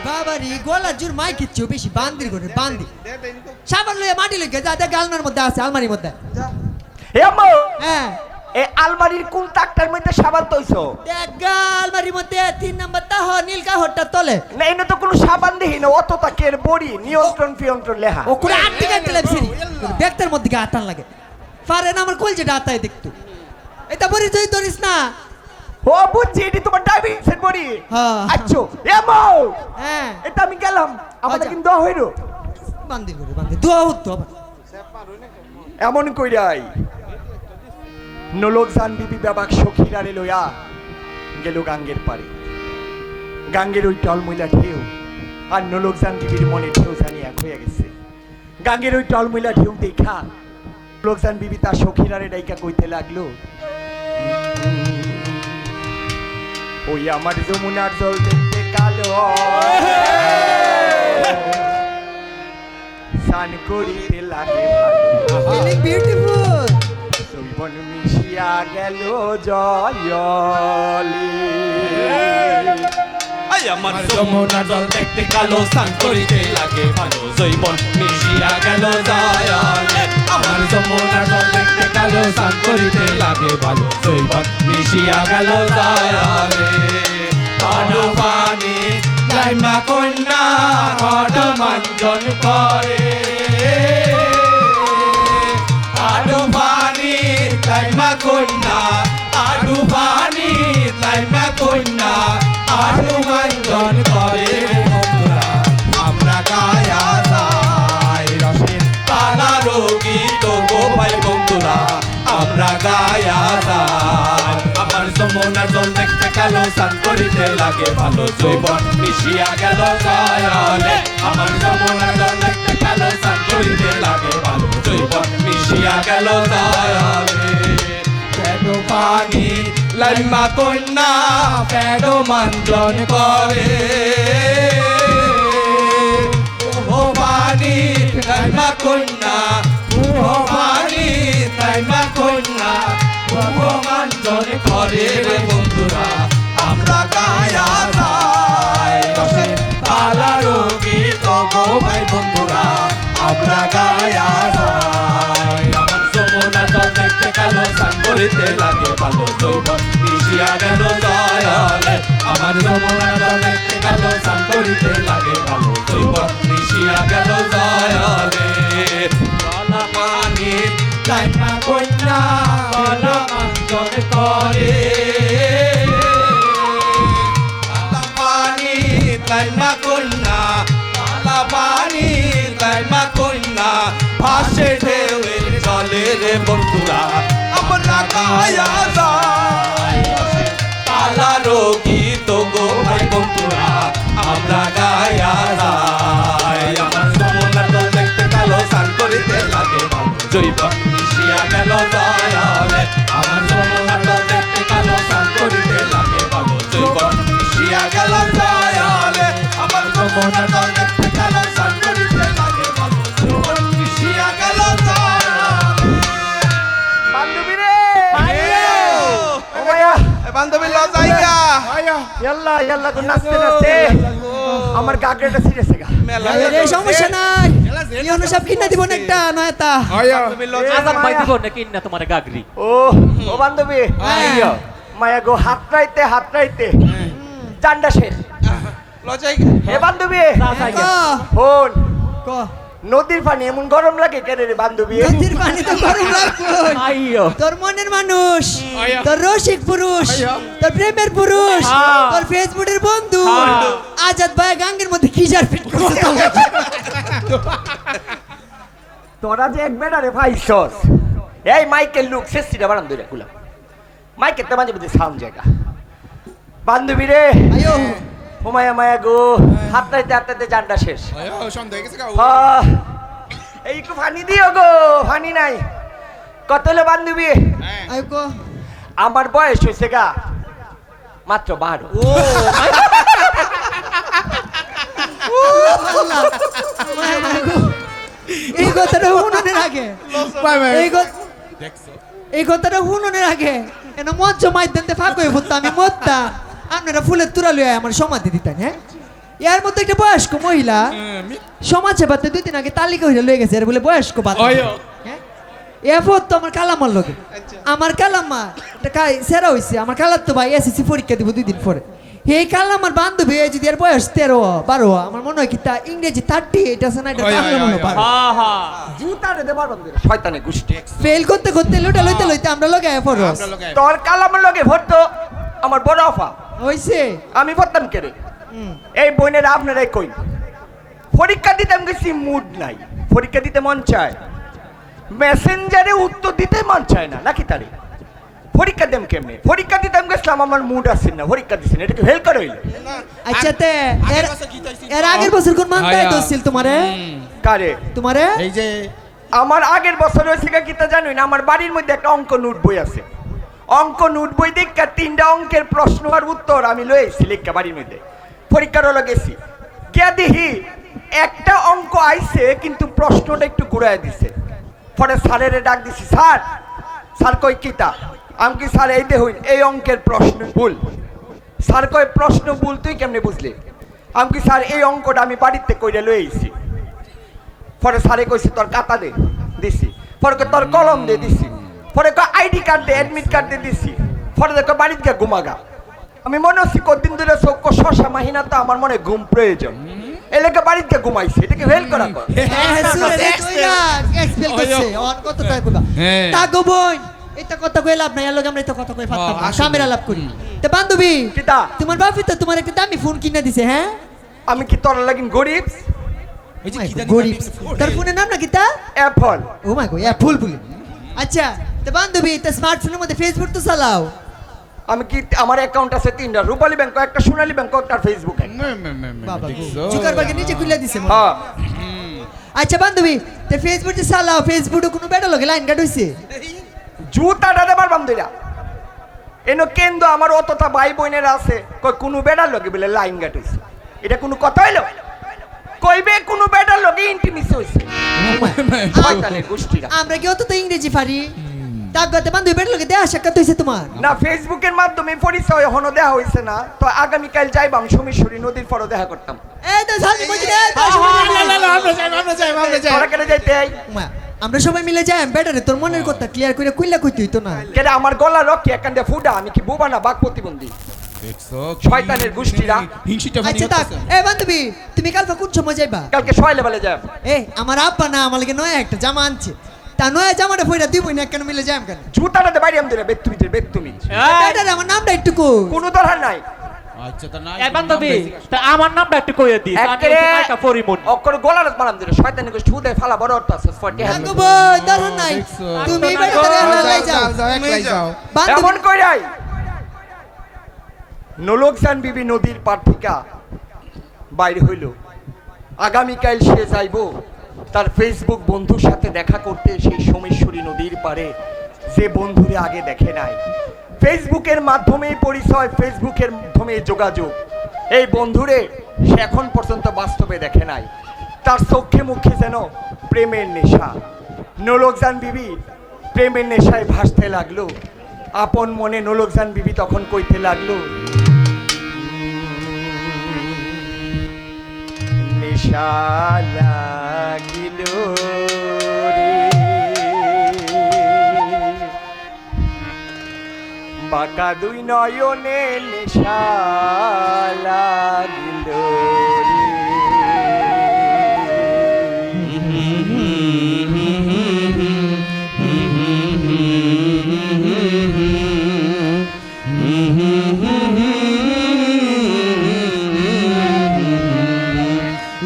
বাবারে গলা জোর মাই কিচ্ছু বেশি বান্দির ঘরে বান্দি সাবান লয়ে মাটি লইগে যা দেখ গালনার মধ্যে আছে আলমারির মধ্যে হ্যাঁ এই আলমারির কোন তাকটার মধ্যে সাবান তৈছো দেখ গা আলমারির মধ্যে 3 নাম্বার তাহ নীল কাহরটা তলে না এনে তো কোনো সাবান দেখি না অত তাকের বড়ি নিয়ন্ত্রণ ফিয়ন্ত্রণ লেখা ও করে আটটি গাইতে লাগছিরি ব্যাগটার মধ্যে গা আটান লাগে পারে না আমার কল যেটা আটাই দেখতো এটা বড়ি তুই ধরিস না ও বুঝছি এটি তোমার ডায়াবেটিসের বড়ি হ্যাঁ। আচ্ছা এমো হ্যাঁ এটা আমি গেলাম আমাদের আচ্ছা। কিন্তু দেওয়া হইলো বান্দির ঘরে বান্দি দোয়া হতো আবার এমন কইরাই নলোকজান বিবি বাবাক সখীরারে লইয়া গেল গাঙ্গের পারে গাঙ্গের ওই টলমইলা ঢেউ আর নলোকজান বিবির মনে ঢেউ জানি এক হয়ে গেছে গাঙ্গের ওই টলমইলা ঢেউ দেখা নলোকজান বিবি তার সখীরারে ডাইকা কইতে লাগলো ওই আমার যমুনার জল দেখতে কালো স্নান করিতে লাগে ফিলিং বিউটিফুল জীবন মিশিয়া গেল জয়লি আই আমার যমুনার জল দেখতে কালো স্নান করিতে লাগে ভালো জৈবন মিশিয়া গেল দয়ালে আমার যমুনার জল দেখতে কালো স্নান করিতে লাগে ভালো জৈবন মিশিয়া গেল দয়ালে কালো পানি লাইমা কন্যা কত মঞ্জন করে আডু পানি লাইমা কন্যা আডু পানি লাইমা কন্যা আডু মঞ্জন করে বন্ধুরা আমরা গায়া যাই রসের তালা রোগী তো গো ভাই বন্ধুরা আমরা গায়া যাই আমার যমুনার জল দেখতে কালো স্নান করিতে লাগে ভালো জৈবন মিশিয়া গেল দয়ালে আমার যমুনার জল দেখতে কালো স্নান করিতে লাগে ভালো জৈবন মিশিয়া গেল দয়ালে পেডো পানি লাইমা কন্যা পেডো মঞ্জন করে ও পানি লাইমা কন্যা ও পানি লাইমা কন্যা ও মঞ্জন করে রে বন্ধুরা আমরা গায়া যাই রসে তালা রোগী তো গো ভাই বন্ধুরা আমরা গায়া যাই আমার যমুনার জল দেখতে কালো স্নান করিতে লাগে ভালো জৈবন মিশিয়া গেল দয়ালে আমার যমুনার জল দেখতে কালো স্নান করিতে লাগে ভালো জৈবন মিশিয়া গেল দয়ালে কালা পানি লাইমা কন্যা কালা মঞ্জন করে কালা পানি লাইমা কন্যা কালা পানি লাইমা কন্যা ভাসে ঢেউয়ের জলে রে বন্ধুরা আমরা গায়া যাই কালা রোগী তো গো ভাই বন্ধুরা আমরা গায়া যাই আমার যমুনার জল দেখতে কালো স্নান করিতে লাগে ভালো জৈবন মিশিয়া গেল দয়ালে বান্ধবী লজাইগা ইয়াল্লা ইয়াল্লা গো নাচতে নাচতে আমার গাগরেটা ছিঁড়েছে গা রে সমস্যা নাই ইয়নো সব কিনা দিব না একটা নয়তা বান্ধবী আজাদ ভাই দিব নাকি না তোমার গাগরি ও ও বান্ধবী আইয়ো মায়া গো হাত রাইতে জান্ডা শেষ লজাইগা এ বান্ধবী ক ফোন ক নদীর পানি এমন গরম লাগে কেন রে বান্ধবী নদীর পানি তো গরম লাগবে আইয়ো তোর মনের মানুষ তোর রসিক পুরুষ তোর প্রেমের পুরুষ তোর ফেসবুকের বন্ধু আজাদ ভাই গাঙ্গের মধ্যে খিজার ফিট করছে তোরা যে এক বেড়া রে ভাইছস এই মাইকেল লুক শেষটা বারাম ধরে কুলা মাইকেল তো মাঝে মাঝে সাউন্ড জায়গা বান্ধবী রে আয়ো ও মায়া গো হাত রাইতে জান্ডা শেষ সন্দেহ গেছে গা এই একটু ফানি দিও গো ফানি নাই কত হলো বান্ধবী আয়ো কো আমার বয়স হয়েছে গা মাত্র 12 এই কথাটা হুননের আগে এই কথাটা হুননের আগে এনে মঞ্চ মাইদান তে ফাঁক হয়ে পড়তো আমি মরতাম আপনারা ফুলের তুরা লইয়া আমার সমাধি দিতেন হ্যাঁ এর মধ্যে একটা বয়স্ক মহিলা সমাজ সেবাতে 2 দিন আগে তালিকা হইয়া লয়ে গেছে এর বলে বয়স্ক বাদ হ্যাঁ এরপর তো আমার কালামার লগে আমার কালামা একটা সেরা হইছে আমার কালার তো ভাই এসএসসি পরীক্ষা দিব 2 দিন পরে এই কালামার বান্ধবী এই যদি এর বয়স 13-12 আমার মনে হয় কি তা ইংরেজি 30 এটা আছে না এটা বাংলা মনে হয় 12 হ্যাঁ হ্যাঁ জুতা রে দেবার বান্ধবী শয়তানে গুষ্টি ফেল করতে করতে লুটা লইতে আমরা লগে ফরস তোর কালামের লগে ভরতো আমার বড় অফা হইছে আমি ভরতাম কে রে এই বইনের আপনারাই কই পরীক্ষা দিতে গেছি মুড নাই পরীক্ষা দিতে মন চায় মেসেঞ্জারে উত্তর দিতে মন চায় না নাকি তারে পরীক্ষা দেম কেমনে পরীক্ষা দিতে গেছিলাম আমার মুড আসছে না পরীক্ষা দিছেন এটা কি ফেল করে হইল আচ্ছা তে এর আগের বছর কোন মানতাই দছিল তোমারে কারে তোমারে এই যে আমার আগের বছর হয়েছে কি তা জানোই না আমার বাড়ির মধ্যে একটা অঙ্ক নোট বই আছে অঙ্ক নোট বই দেখা 3টা অঙ্কের প্রশ্ন আর উত্তর আমি লয়েছি লেখা বাড়ির মধ্যে পরীক্ষার হলো গেছি কে দেখি একটা অঙ্ক আইছে কিন্তু প্রশ্নটা একটু ঘুরাই দিছে পরে স্যারের ডাক দিছি স্যার স্যার কই কিতা আমি কি স্যার এই দেখুন এই অঙ্কের প্রশ্ন ভুল স্যার কয় প্রশ্ন ভুল তুই কেমনে বুঝলি আমি কি স্যার এই অঙ্কটা আমি বাড়িতে কইরা লয়েছি পরে স্যারে কইছে তোর খাতা দে দিছি পরে কয় তোর কলম দে দিছি পরে কয় আইডি কার্ড দে অ্যাডমিট কার্ড দে দিছি পরে দেখো বাড়িতে গিয়ে ঘুমাগা আমি মনে হচ্ছি কদিন ধরে চোখ শশা মাহিনা তো আমার মনে ঘুম প্রয়োজন এলাকা বাড়িতে গিয়ে ঘুমাইছে এটাকে ফেল করা কর এক্সপেল করছে অন কত টাকা কইবা তা গো বোন এটা কথা কই লাভ নাই লগে আমরা এটা কথা কই ফাত্তা ক্যামেরা লাভ করি তে বান্ধবী কিতা তোমার বাপি তো তোমার একটা দামি ফোন কিনে দিছে হ্যাঁ আমি কি তোর লাগিন গরিব এই যে কি জানি গরিব তার ফোনের নাম না কিতা অ্যাপল ও মাই গড ফুল ফুল আচ্ছা তে বান্ধবী তে স্মার্টফোনের মধ্যে ফেসবুক তো চালাও আমি কি আমার অ্যাকাউন্ট আছে 3টা রূপালী ব্যাংক একটা সোনালী ব্যাংক একটা ফেসবুক বাবা জুকারবার্গের নিচে খুলে দিছে মনে হ্যাঁ আচ্ছা বান্ধবী তে ফেসবুক যে চালাও ফেসবুকে কোনো বেটা লগে লাইন কাট হইছে জুতাটা দেবার বান্ধবীরা এনো কেন্দ্র আমার অতটা ভাই বোনেরা আছে কই কোনো বেড়ার লগে বলে লাইন গাটিছে এটা কোনো কথা হইলো কইবে কোনো বেড়ার লগে ইন্টিমেসি হইছে শয়তানের গোষ্ঠীরা আমরা কি অত তো ইংরেজি পারি তাগতে বান্ধবী বেটা লগে দেয়া সাক্ষাৎ হইছে তোমার না ফেসবুকের মাধ্যমে পরিচয় হনো দেয়া হইছে না তো আগামী কাল যাইবাম সুমিশ্বরী নদীর পরে দেখা করতাম এই তো সাজি মজি রে তোরা কেন যাইতে আই আমরা সবাই মিলে যাই বেটারে তোর মনের কথা ক্লিয়ার করে কইলা কইতে হইতো না কেন আমার গলা রকি এখান দিয়ে ফুটা আমি কি বোবা না বাক প্রতিবন্ধী শয়তানের গোষ্ঠীরা হিংসিটা আচ্ছা থাক এ বান্ধবী তুমি কালকে কোন সময় যাইবা কালকে সয় লেভেলে যাব এ আমার আব্বা না আমার লাগে নয় একটা জামা আনছে তা নয় জামাটা পয়রা দিবই না কেন মিলে যাম কেন জুতাটা দে বাইরে আমদের বেতুমি বেটারে আমার নামটা একটু কই কোনো দরকার নাই আচ্ছা তা নাই এই বান্ধবী তা আমার নামটা একটু কইয়া দিস আমি একেরে একটা পরিমন অক্ষর গলার বানাম দিলে শয়তানের গোষ্ঠী হুদে ফালা বড় অর্থ আছে 40 থাকো বই দরকার নাই তুমি বেটারে লই যাও বান্ধবী এমন কইরাই নলকজান বিবি নদীর পার থেকে বাইরে হইল আগামীকাল সে যাইব তার ফেসবুক বন্ধুর সাথে দেখা করতে সেই সোমেশ্বরী নদীর পারে যে বন্ধুরে আগে দেখে নাই ফেসবুকের মাধ্যমে পরিচয় ফেসবুকের মাধ্যমে যোগাযোগ এই বন্ধুরে সে এখন পর্যন্ত বাস্তবে দেখে নাই তার চোখে মুখে যেন প্রেমের নেশা নলকজান বিবি প্রেমের নেশায় ভাসতে লাগলো আপন মনে নোলকজান বিবি তখন কইতে লাগলো, নেশা লাগিল রে, বাঁকা দুই নয়নে নেশা লাগিল রে।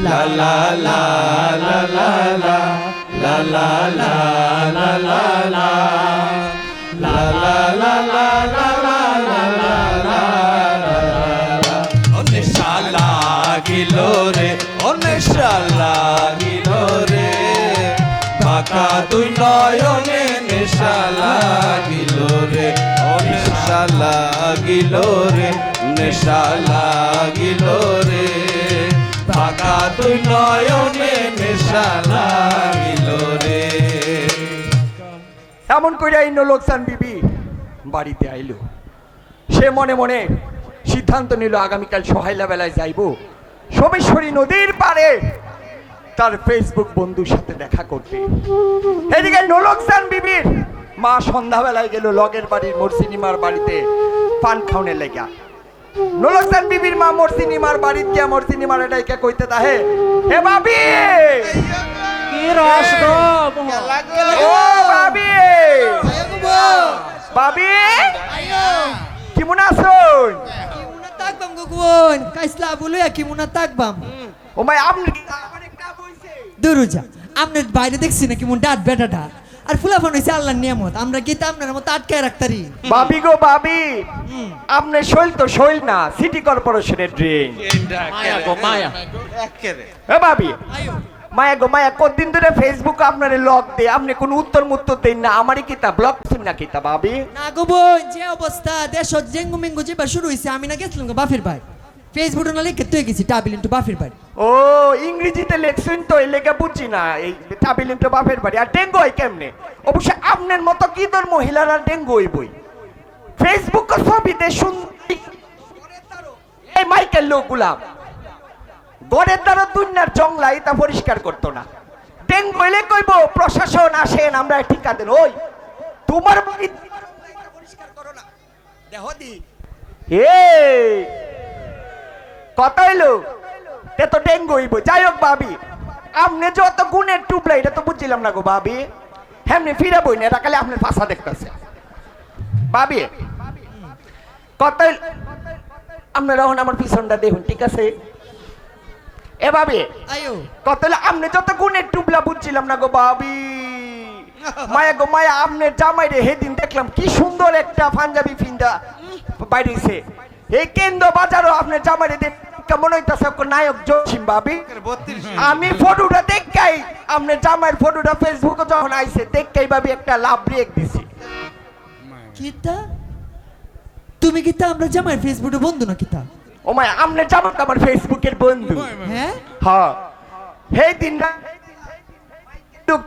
La la la la la la la la la la la la la la la la la la la la নেশা লাগিল রে, ও নেশা লাগিল রে, বাঁকা দুই নয়নে নেশা লাগিল রে, ও নেশা লাগিল রে, নেশা লাগিল রে, বাঁকা দুই নয়নে নেশা লাগিল রে। এমন করে এই নোলকজান বিবি বাড়িতে আইলো। সে মনে মনে সিদ্ধান্ত নিল আগামীকাল সহাইলা বেলায় যাইব সোমেশ্বরী নদীর পাড়ে তার ফেসবুক বন্ধুর সাথে দেখা করতে। এদিকে নোলকজান বিবির মা সন্ধ্যাবেলায় গেল লগের বাড়ির মরসিনিমার বাড়িতে পান খাওনের লেগা। নোলকজান বিবির মা মরসিনিমার বাড়িতে গিয়া মরসিনিমার এটাইকে কইতে তাহে, হে বাবি, কি রস গো ও বাবি, বাবি কেমন আছেন? কিমুনা তাকবাম গো কোন কাইসলা বলে কিমুনা তাকবাম। ও মাই আপনি কি আমার একটা বইছে? দুরুজা আপনার বাইরে দেখছি না কেমন ডাট বেটা ডাট আর ফুলাফান হইছে আল্লাহর নিয়ামত, আমরা কি তা আপনার মতো আটকায় রাখতারি? বাবি গো বাবি, আপনার শৈল তো শৈল না, সিটি কর্পোরেশনের ড্রেন। মায়া গো মায়া। এ বাবি, মায়া গো মায়া, কতদিন ধরে ফেসবুকে আপনার লক দে, আপনি কোনো উত্তর দেন না, আমারই কিতা ব্লক সিম না কিতা বাবি? না গো বোন, যে অবস্থা দেশ জেঙ্গু মেঙ্গু যেবা শুরু হইছে, আমি না গেছিলাম গো বাফের ভাই, ফেসবুকে না লিখে তুই গেছি টাবিল ইন্টু বাফের বাড়ি। ও ইংরেজিতে লেখছেন তো, এই লেখা বুঝছি না, এই টাবিল ইন্টু বাপের বাড়ি। আর ডেঙ্গু হয় কেমনে? অবশ্য আপনার মতো কি তোর মহিলারা ডেঙ্গু হইবই। ফেসবুক ছবিতে এই মাইকেল লোকগুলা গড়ের দ্বারা দুনিয়ার জংলা এটা পরিষ্কার করতো না। ডেঙ্গু হইলে কইব প্রশাসন আসেন, আমরা ঠিকা দেন। ওই তোমার বাড়ি পরিষ্কার করো না, দেখো দি এই কথা হইলো তে তো ডেঙ্গু হইব। যাই হোক বাবি, আপনি যত গুণের টুবলা এটা তো বুঝছিলাম না গো বাবি। হেমনি ফিরে বই না, এটা খালি আপনার ভাষা দেখতেছে বাবি। কথা আপনারা এখন আমার পিছনটা দেখুন, ঠিক আছে? এ বাবি, আয়ো কত আপনি যত গুণের টুবলা বুঝছিলাম না গো বাবি। মায়া গো মায়া, আপনার জামাই রে সেদিন দেখলাম কি সুন্দর একটা পাঞ্জাবি ফিন্দা বাইরেছে। এই কেন্দ্র বাজারও আপনার জামাই রে কেমন হইতাছে নায়ক জসিম বাবি। আমি ফটোটা দেখাই, আপনার জামাইয়ের ফটোটা ফেসবুকে যখন আইছে দেখাই বাবি একটা লাভ ব্রেক দিছি। কিতা তুমি কিতা আমরা জামাই ফেসবুকে বন্ধু না কিতা? ও মায়া, আপনার জামাই আমার ফেসবুকের বন্ধু। হ্যাঁ হ্যাঁ, সেই দিন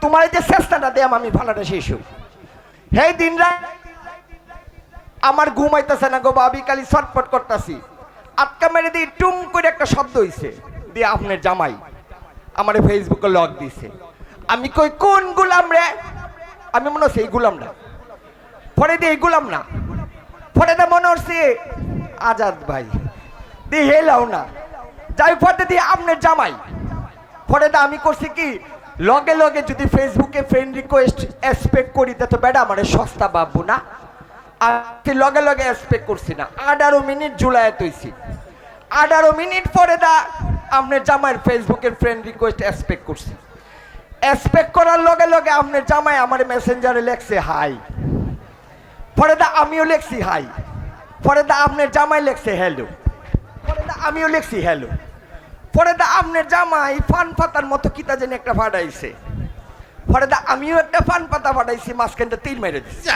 তোমার যে চেষ্টাটা দেয়াম আমি ভালোটা শেষ হই। সেই দিন আমার ঘুমাইতেছে না গো বাবি, খালি ছটফট করতেছি। আটকা মেরে দিয়ে টুম করে একটা শব্দ হইছে, দিয়ে আপনার জামাই আমার ফেসবুকে লগ দিছে। আমি কই কোন গুলাম রে? আমি মনে হচ্ছে এই গুলাম না, পরে দিয়ে এই গুলাম না, পরে দা মনে হচ্ছে আজাদ ভাই, দিয়ে হেলাও না, যাই পরে দিয়ে আপনার জামাই। পরে দা আমি করছি কি, লগে লগে যদি ফেসবুকে ফ্রেন্ড রিকোয়েস্ট এক্সপেক্ট করি তা তো বেটা আমার সস্তা ভাববো না। আর লগে লগে এক্সপেক্ট করছি না, 18 মিনিট জুলাই তৈছি। 18 মিনিট পরে দা আপনার জামাইয়ের ফেসবুকের ফ্রেন্ড রিকোয়েস্ট এক্সপেক্ট করছি। এক্সপেক্ট করার লগে লগে আপনার জামাই আমার মেসেঞ্জারে লেখছে হাই, পরে দা আমিও লেখছি হাই, পরে দা আপনার জামাই লেখছে হ্যালো, পরে দা আমিও লেখছি হ্যালো, পরে দা আপনার জামাই ফান পাতার মতো কিতা যেন একটা ফাটাইছে, পরে দা আমিও একটা ফান পাতা ফাটাইছি, মাঝখানটা তীর মেরে দিচ্ছি।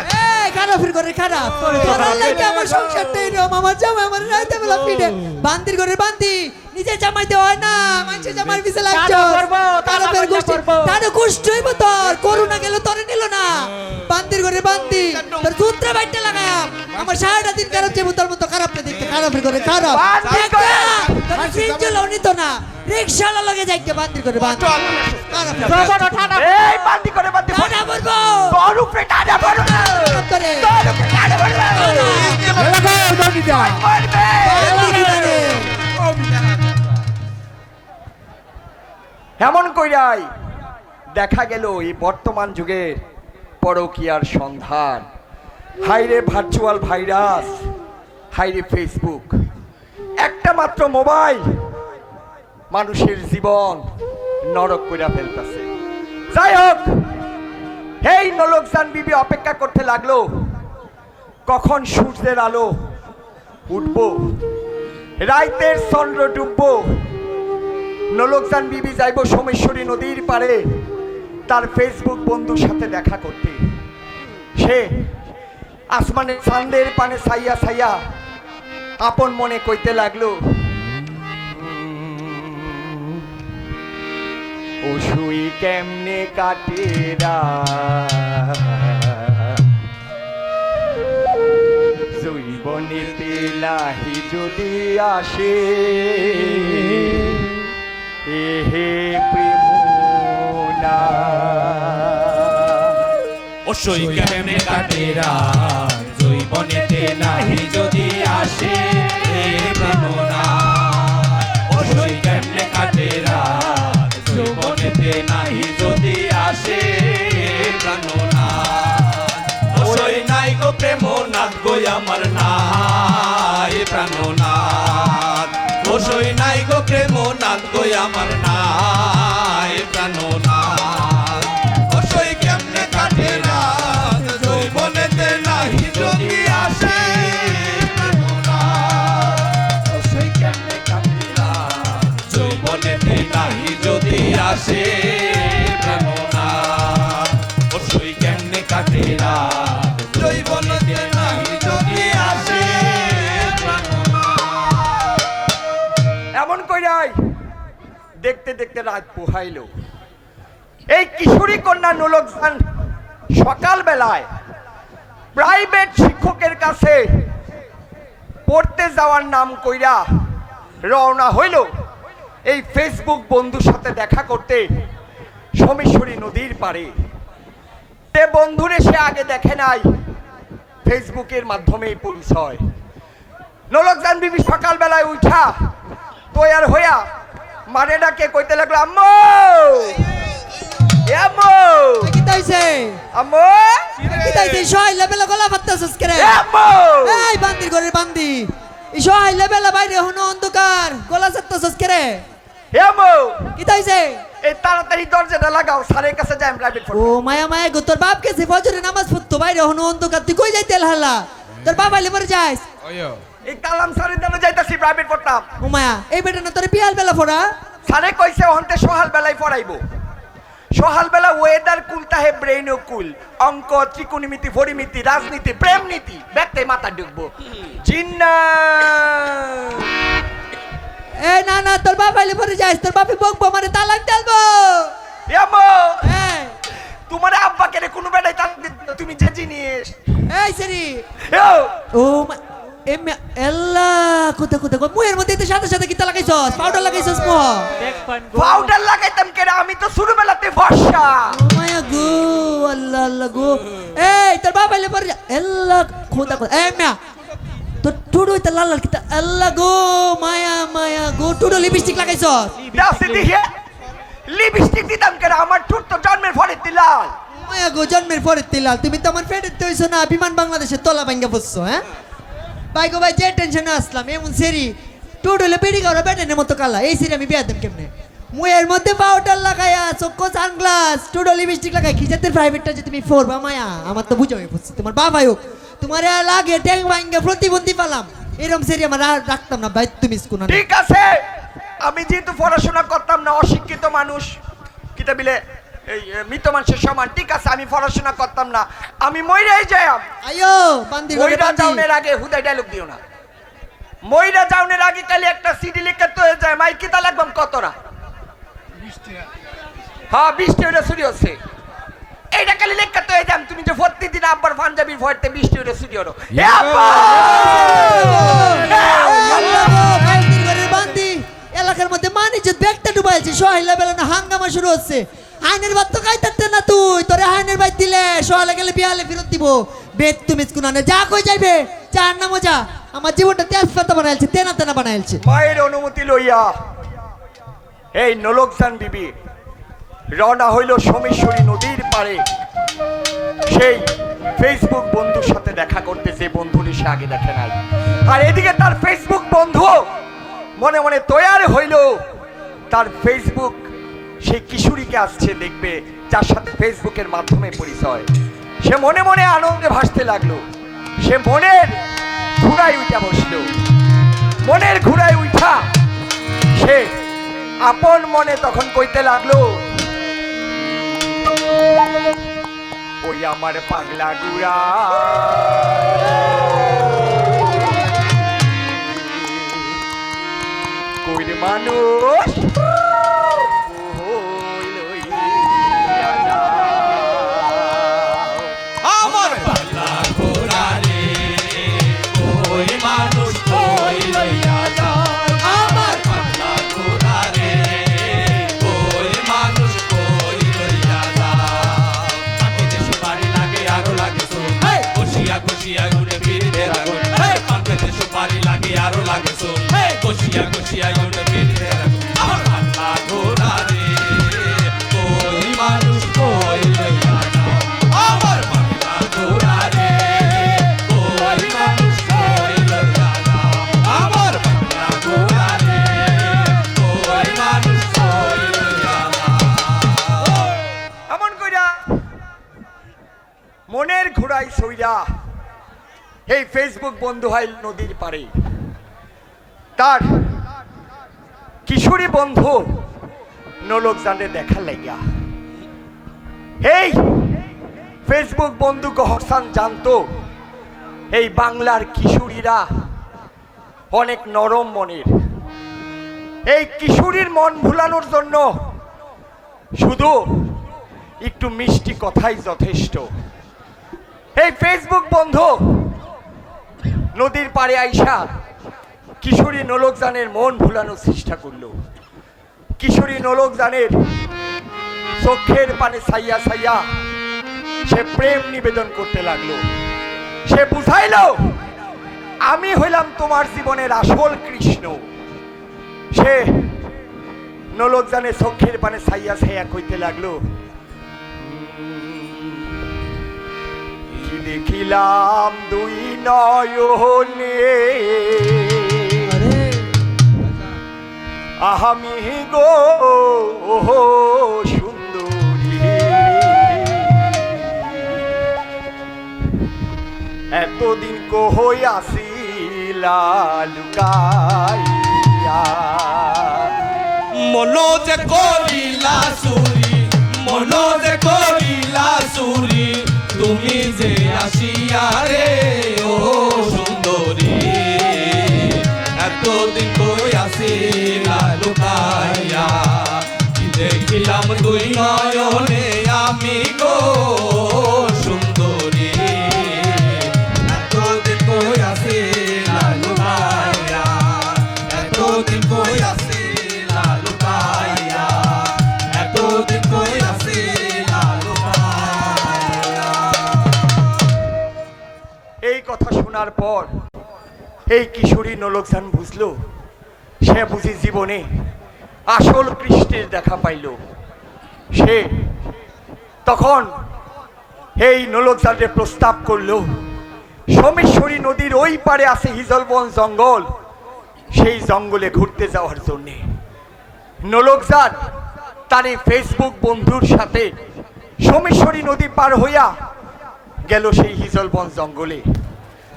এই খারাপের ঘরে খারাপ তোরার লাগে আমার সংসারটা এরকম, আমার জামাই আমার রাইতে বেলা পিঠে বান্দির ঘরে বান্দি, নিজে জামাইতে হয় না, মানুষের জামাইয়ের পিছে লাগছো। খারাপের গোষ্ঠী তারে গোষ্ঠী হইব তোর, করুণা গেল তোরে নিল না, বান্দির ঘরে বান্দি তোর সূত্রে বাইটে লাগায়া আমার সারাটা দিন খারাপ যাবো তোর মতো খারাপ না দেখতে খারাপের করে খারাপ বান্দি করে। তোর সিনজল নিত না রিকশালা লাগে যাইতে বান্দি করে বান্দি খারাপ জবন ঠাডা এই বান্দি করে বান্দি টানা বলবো তোর উপরে টানা পড়বে খারাপ করে তোর উপরে টানা পড়বে পড়বে। বান্দি করে এমন কইরাই দেখা গেল এই বর্তমান যুগের পরকীয়ার সন্ধান। হাইরে ভার্চুয়াল ভাইরাস, হাইরে ফেসবুক, একটা মাত্র মোবাইল মানুষের জীবন নরক কইরা ফেলতেছে। যাই হোক, এই নলকজান বিবি অপেক্ষা করতে লাগলো কখন সূর্যের আলো উঠবো, রাইতের চন্দ্র ডুববো। নলকজান বিবি যাইব সোমেশ্বরী নদীর পারে তার ফেসবুক বন্ধুর সাথে দেখা করতে। সে আসমানের চাঁদের পানে ছাইয়া ছাইয়া আপন মনে কইতে লাগলো, ও শুই কেমনে কাটে জৈবনেতে লাহি যদি আসে এহে প্রেমনা। অবশ্যই কেমনে কাটে রাত জৈবনেতে নাহি যদি আসে প্রেমনা। অবশ্যই কেমনে কাটে রাত জৈবনেতে নাহি যদি আসে প্রাণনা। অবশ্যই নাই গো প্রেমনাথ গো আমার নাই প্রাণনাথ। অবশ্যই নাই গো প্রেমনাথ গো আমার নাই প্রাণনাথ। অবশ্যই কেমনে কাটে রাত জৈবনেতে নাহি যদি আসে প্রাণনাথ। অবশ্যই কেমনে কাটে রাত জৈবনেতে নাহি যদি আসে প্রাণনাথ। অবশ্যই কেমনে কাটে রাত জৈবনেতে নাহি যদি আসে প্রাণনাথ। এমন কইরাই দেখতে দেখতে রাত পোহাইল। এই কিশোরী কন্যা নলকজান সকাল বেলায় প্রাইভেট শিক্ষকের কাছে পড়তে যাওয়ার নাম কইরা রওনা হইল এই ফেসবুক বন্ধুর সাথে দেখা করতে সোমেশ্বরী নদীর পারে। তে বন্ধুরে সে আগে দেখে নাই, ফেসবুকের মাধ্যমেই পরিচয়। নলকজান বিবি সকাল বেলায় উঠা তৈয়ার হইয়া মারে ডাকে কইতে লাগলো, আম্মু এ আম্মু কি তাইছে আম্মু কি তাইছে সহায় লেভেলে গলা ফাটতাছস করে এ আম্মু এই বান্দির ঘরের বান্দি এই সহায় লেভেলে বাইরে হনো অন্ধকার গলা ফাটতাছস করে এ আম্মু কি তাইছে এই তাড়াতাড়ি দরজাটা লাগাও, স্যারের কাছে যাই প্রাইভেট ও পড়তে। মায়া মায়া গো তোর বাপ কেছে ফজরে নামাজ পড়তো বাইরে হনো অন্ধকার তুই কই যাইতে হাল্লা তোর বাপ আইলে পরে যাইস এই কালাম স্যারের জন্য যাইতাছি প্রাইভেট পড়তাম। ও মায়া এই বেটা না তোর বিয়াল বেলা ফোড়া স্যারে কইছে হন্তে সহাল বেলায় পড়াইবো। সহাল বেলা ওয়েদার কুল তাহে ব্রেইন কুল, অঙ্ক ত্রিকোণমিতি পরিমিতি রাজনীতি প্রেম নীতি ব্যাগতে মাথা ঢুকবো। জিন্না এ না না তোর বাপ আইলে পরে যাইস তোর বাপে বকবো মানে তালাক ডালবো এ আম্মু এই তোমার আব্বাকে রে কোনো বেটাই তাক তুমি যে জিনিস এই সেরি ও ও এম এল্লা কোথা কোথা মুয়ের মধ্যে তো সাথে সাথে কি লাগাইছস পাউডার লাগাইছস মো দেখবেন পাউডার লাগাইতাম কেন, আমি তো শুরু বেলাতে ফর্সা। মায়া গো আল্লাহ আল্লাহ গো এই তোর বাপ আইলে পরে এল্লা কোথা কোথা এ মিয়া তো টুডু তে লাল লাল কিতা আল্লাহ গো মায়া মায়া গো টুডু লিপস্টিক লাগাইছস দাসি দিহে লিপস্টিক দিতাম কেন, আমার ঠোঁট তো জন্মের পরে দিলাল। মায়া গো জন্মের পরে তিলাল তুমি তো আমার ফেডে তৈছো না বিমান বাংলাদেশে তলা ভাঙ্গা বসছো হ্যাঁ ভাই গো ভাই যে টেনশনে আসলাম এমন সেরি টুডুলে বেড়ি গাওরা ব্যাটেনের মতো কালা এই সেরি আমি বিয়া দেব কেমনে মুয়ের মধ্যে পাউডার লাগাইয়া চোখো সানগ্লাস টুডু লিপস্টিক লাগাই খিজাতের প্রাইভেটটা যে তুমি ফোরবা মায়া আমার তো বুঝা হয়ে পড়ছে তোমার বাবাই হোক তোমার লাগে ট্যাং ভাঙ্গা প্রতিবন্ধী পালাম এরম সেরি আমার আর রাখতাম না ভাই তুমি স্কুল না ঠিক আছে, আমি যেহেতু পড়াশোনা করতাম না, অশিক্ষিত মানুষ কিতা বিলে এই মৃত মানুষের সমান, ঠিক আছে আমি পড়াশোনা করতাম না, আমি মইরাই যাই। আইও বান্দি করে মইরা বান্দি যাওনের আগে হুদাই ডায়লগ দিও না। মইরা যাওনের আগে খালি একটা সিডি লিখে তো হয়ে যায়, মাই কিতা লাগবাম কত না। হ্যাঁ 20 টাকা চুরি হচ্ছে, এইটা খালি লিখে তো হয়ে যান তুমি যে প্রতিদিন আব্বার পাঞ্জাবির ভরতে বৃষ্টি হলো ছুটি হলো বান্দি এলাকার মধ্যে মানিজ্জত ব্যাগটা ডুবাইছে সহিলা বেলা হাঙ্গামা শুরু হচ্ছে আইনের বাদ তো কাইতাতে না তুই তোরে আইনের বাদ দিলে সহালে গেলে বিয়ালে ফেরত দিব বেদ তুমি স্কুনানে যা কই যাইবে চার না মজা আমার জীবনটা তেজপাতা বানাইছে তেনা তেনা বানাইছে মায়ের অনুমতি লইয়া এই নলকজান বিবি রওনা হইল সোমেশ্বরী নদীর পাড়ে সেই ফেসবুক বন্ধুর সাথে দেখা করতে, যে বন্ধুটি সে আগে দেখে নাই। আর এদিকে তার ফেসবুক বন্ধু মনে মনে তৈয়ার হইল তার ফেসবুক সেই কিশোরীকে আসছে দেখবে, যার সাথে ফেসবুকের মাধ্যমে পরিচয়। সে মনে মনে আনন্দে ভাসতে লাগলো। সে মনের ঘোড়ায় উঠা বসলো। মনের ঘোড়ায় উঠা সে আপন মনে তখন কইতে লাগলো, ওই আমার পাগলা গুড়া কইর মানুষ আমার পাগলা ঘোড়া রে ওই মানুষ কই লইয়া যায় আমার পাগলা ঘোড়া রে ওই মানুষ কই লইয়া যায় পাখিতে সুপারি লাগে আরো লাগে সুন কষিয়া কষিয়া গুনে ফিরতে লাগুন পাখিতে সুপারি লাগে আরো লাগে সুন কষিয়া কষিয়া গুনে ফিরতে লাগুন আমার পাগলা ঘোড়া রে ওই মানুষ কই লইয়া যায় আমার পাগলা ঘোড়া রে ওই মানুষ কই লইয়া যায় আমার পাগলা ঘোড়া রে ওই মানুষ কই লইয়া যায় এমন কইরা মনের ঘোড়ায় সইরা এই ফেসবুক বন্ধু হয় নদীর পাড়ে। তার কিশোরী বন্ধু নলকজানে দেখা লাগিয়া এই ফেসবুক বন্ধু গহসান জানতো এই বাংলার কিশোরীরা অনেক নরম মনের। এই কিশোরীর মন ভুলানোর জন্য শুধু একটু মিষ্টি কথাই যথেষ্ট। এই ফেসবুক বন্ধু নদীর পাড়ে আইসা কিশোরী নলকজানের মন ভুলানোর চেষ্টা করলো। কিশোরী নলকজানের চোখের পানে ছাইয়া ছাইয়া সে প্রেম নিবেদন করতে লাগলো। সে বুঝাইলো আমি হইলাম তোমার জীবনের আসল কৃষ্ণ। সে নলকজানের চোখের পানে ছাইয়া ছাইয়া কইতে লাগলো, কি দেখিলাম দুই নয়নে আমি গো সুন্দরী, এতদিন কই আসিলা লুকাইয়া মনো যে করিলা চুরি মনো যে করিলা চুরি তুমি যে আসিয়া রে ও সুন্দরী এতদিন কই আসিলা লুকাইয়া কি দেখিলাম দুই নয়নে আমি গো সুন্দরী এতদিন কই আসিলা লুকাইয়া এতদিন কই আসিলা লুকাইয়া এতদিন কই আসিলা লুকাইয়া। এই কথা শোনার পর এই কিশোরী নলকজান বুঝলো সে বুঝি জীবনে আসল কৃষ্ণের দেখা পাইল। সে তখন এই নলকজানকে প্রস্তাব করলো সোমেশ্বরী নদীর ওই পারে আছে হিজলবন জঙ্গল, সেই জঙ্গলে ঘুরতে যাওয়ার জন্যে। নলকজান তার এই ফেসবুক বন্ধুর সাথে সোমেশ্বরী নদী পার হইয়া গেল সেই হিজলবন জঙ্গলে।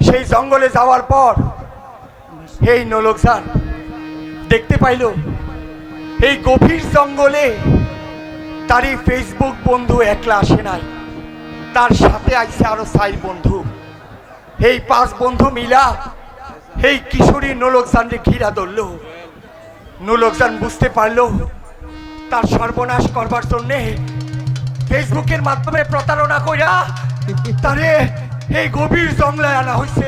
সেই জঙ্গলে যাওয়ার পর এই নলকজান দেখতে পাইল এই গভীর জঙ্গলে তার এই ফেসবুক বন্ধু একলা আসে নাই, তার সাথে আইছে আরো 4 বন্ধু। এই 5 বন্ধু মিলা এই কিশোরী নলকজানকে ঘিরা ধরল। নলকজান বুঝতে পারলো তার সর্বনাশ করবার জন্যে ফেসবুকের মাধ্যমে প্রতারণা কইরা তারে এই গভীর জঙ্গলায় আনা হয়েছে।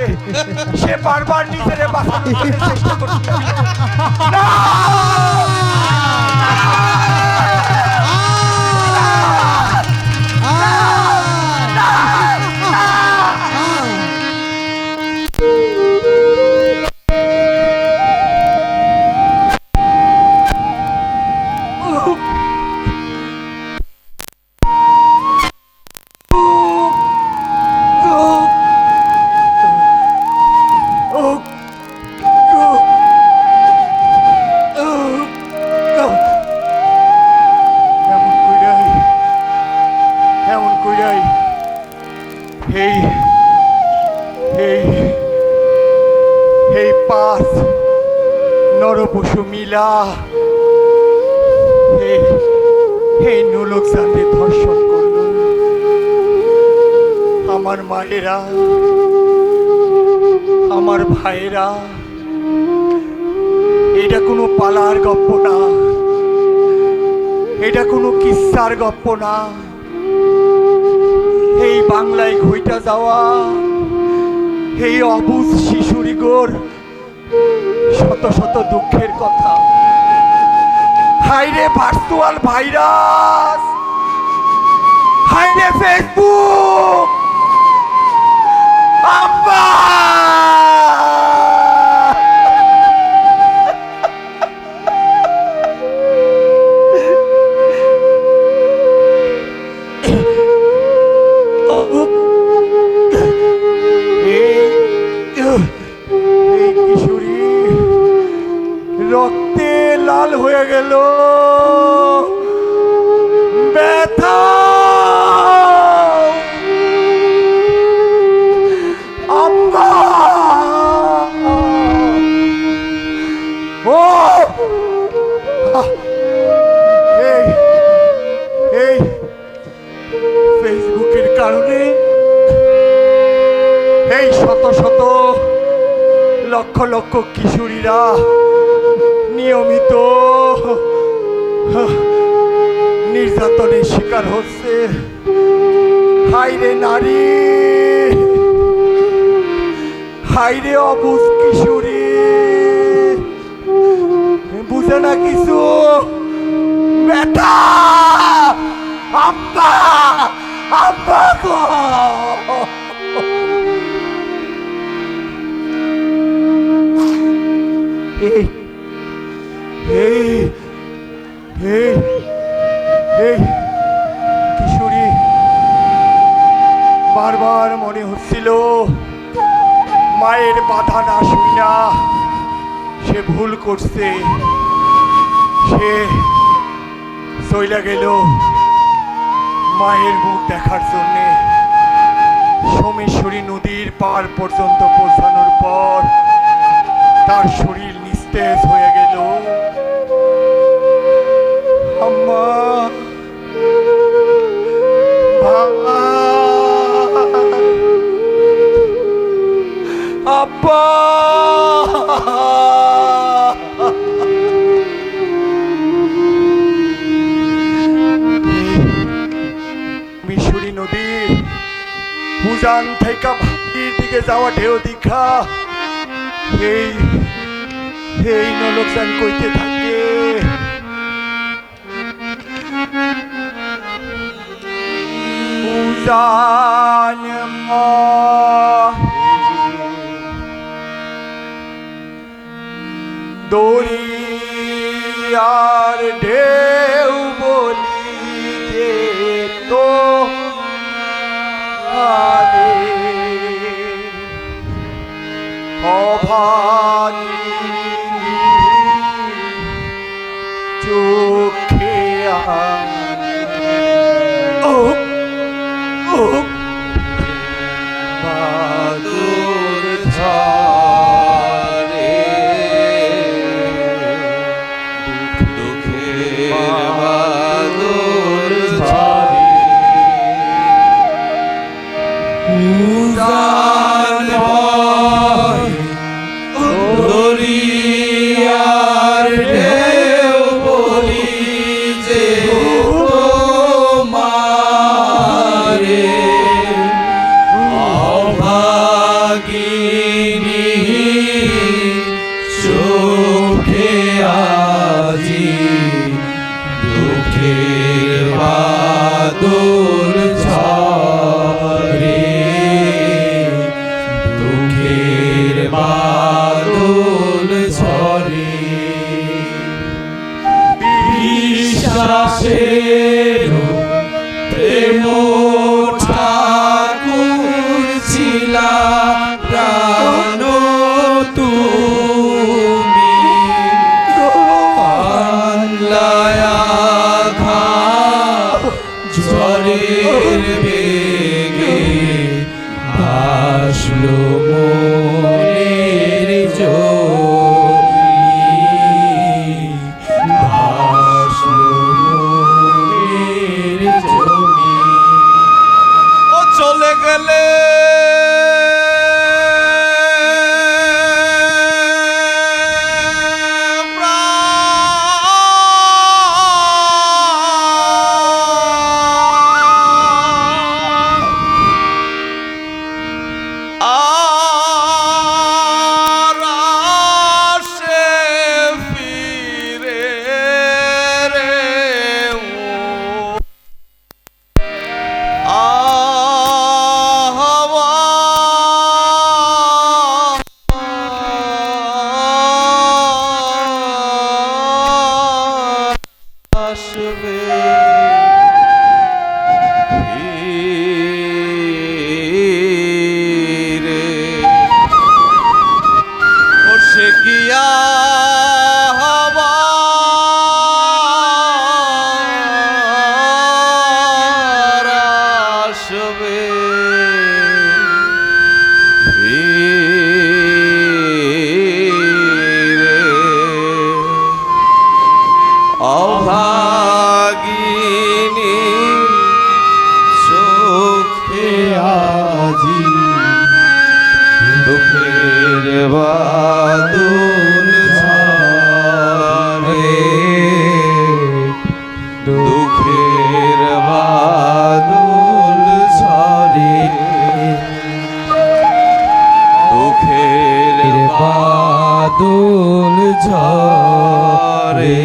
সে বারবার নিজেরে বাঁচানোর জন্য চেষ্টা করছে। না! এমন কইরাই এই এই এই পাঁচ নরপশু মিলা এই নোলক জানকে ধর্ষণ করল। আমার মায়েরা, আমার ভাইয়েরা, এটা কোনো পালার গপ্প না, এটা কোনো কিস্সার গপ্প না। এই বাংলায় ঘইটা যাওয়া এই অবুঝ শিশুরিগোর শত শত দুঃখের কথা। হাইরে ভার্চুয়াল ভাইরাস, হাইরে ফেসবুক, আম্মা! এই কিশোরী রক্তে লাল হয়ে গেল, ব্যথা, আম্মা! ও এই এই ফেসবুকের কারণে এই শত শত লক্ষ লক্ষ কিশোরীরা নিয়মিত নির্যাতনের শিকার হচ্ছে। হাইরে নারী, হাইরে অবুঝ কিশোরী, বুঝে না কিছু, ব্যথা, আম্মা, আম্মা গো! এই এই এই এই কিশোরী বারবার মনে হচ্ছিল মায়ের বাধা না শুইনা সে ভুল করছে। সে চইলা গেল মায়ের মুখ দেখার জন্যে। সোমেশ্বরী নদীর পার পর্যন্ত পৌঁছানোর পর তার শরীর নিস্তেজ হয়ে গেল। আম্মা, আব্বা, মিশরী নদীর উজান থেকে ভাটির দিকে যাওয়া ঢেউ দীঘা এই এই নলকসান কইতে থাকে। উজান দরিয়ার ঢেউ বলি যে তো আরে অভানী চোখে ও ও বাদুর ঝরে দুঃখের বাদুর ঝরে উজান দরিয়ার ঢেউ বলি যে তোমার অভাগিনী সুখে আজি দুঃখের বাদল ঝরে দুঃখের বাদল ঝরে বিশ্বাসের প্রেম ঠাকুর ছিলা প্রাণ তুমি পাল্লায়াঘা ঝড়ের বেগে ভাসলো মনের জমি ভাসলো মনের জমি ও চলে গেলে আর আসে ফিরে রে আসবে ফিরে ও সে গিয়া আবার আসবে ফিরে অভাগিনী সুখে আজি দুঃখের বাদল ঝরে দুঃখের বাদল ঝরে দুঃখের বাদল ঝরে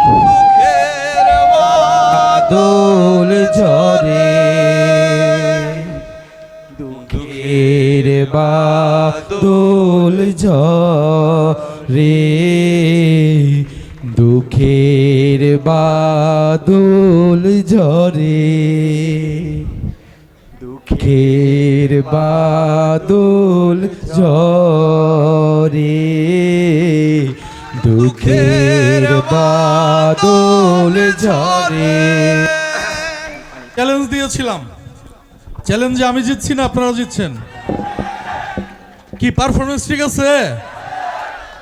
দুঃখের বাদল ঝরে দুঃখের বাদল ঝরে দুঃখের বাদল ঝরে দুঃখের বাদল ঝরে দুঃখের বাদল ঝরে চ্যালেঞ্জ দিয়েছিলাম, চ্যালেঞ্জে আমি জিতছি না আপনারা জিতছেন। কি পারফরমেন্স ঠিক আছে?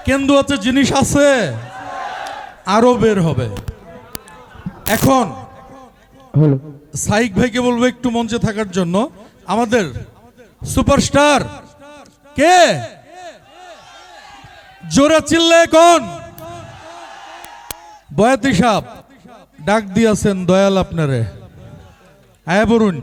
কেন্দ্র আছে, জিনিস আছে, আরো বের হবে। এখন সাইক ভাইকে বলবো একটু মঞ্চে থাকার জন্য। আমাদের সুপারস্টার কে? জোরে চিল্লে কোন? বয়াতি সাহেব ডাক দিয়েছেন দয়াল আপনারে, আয়া বলুন।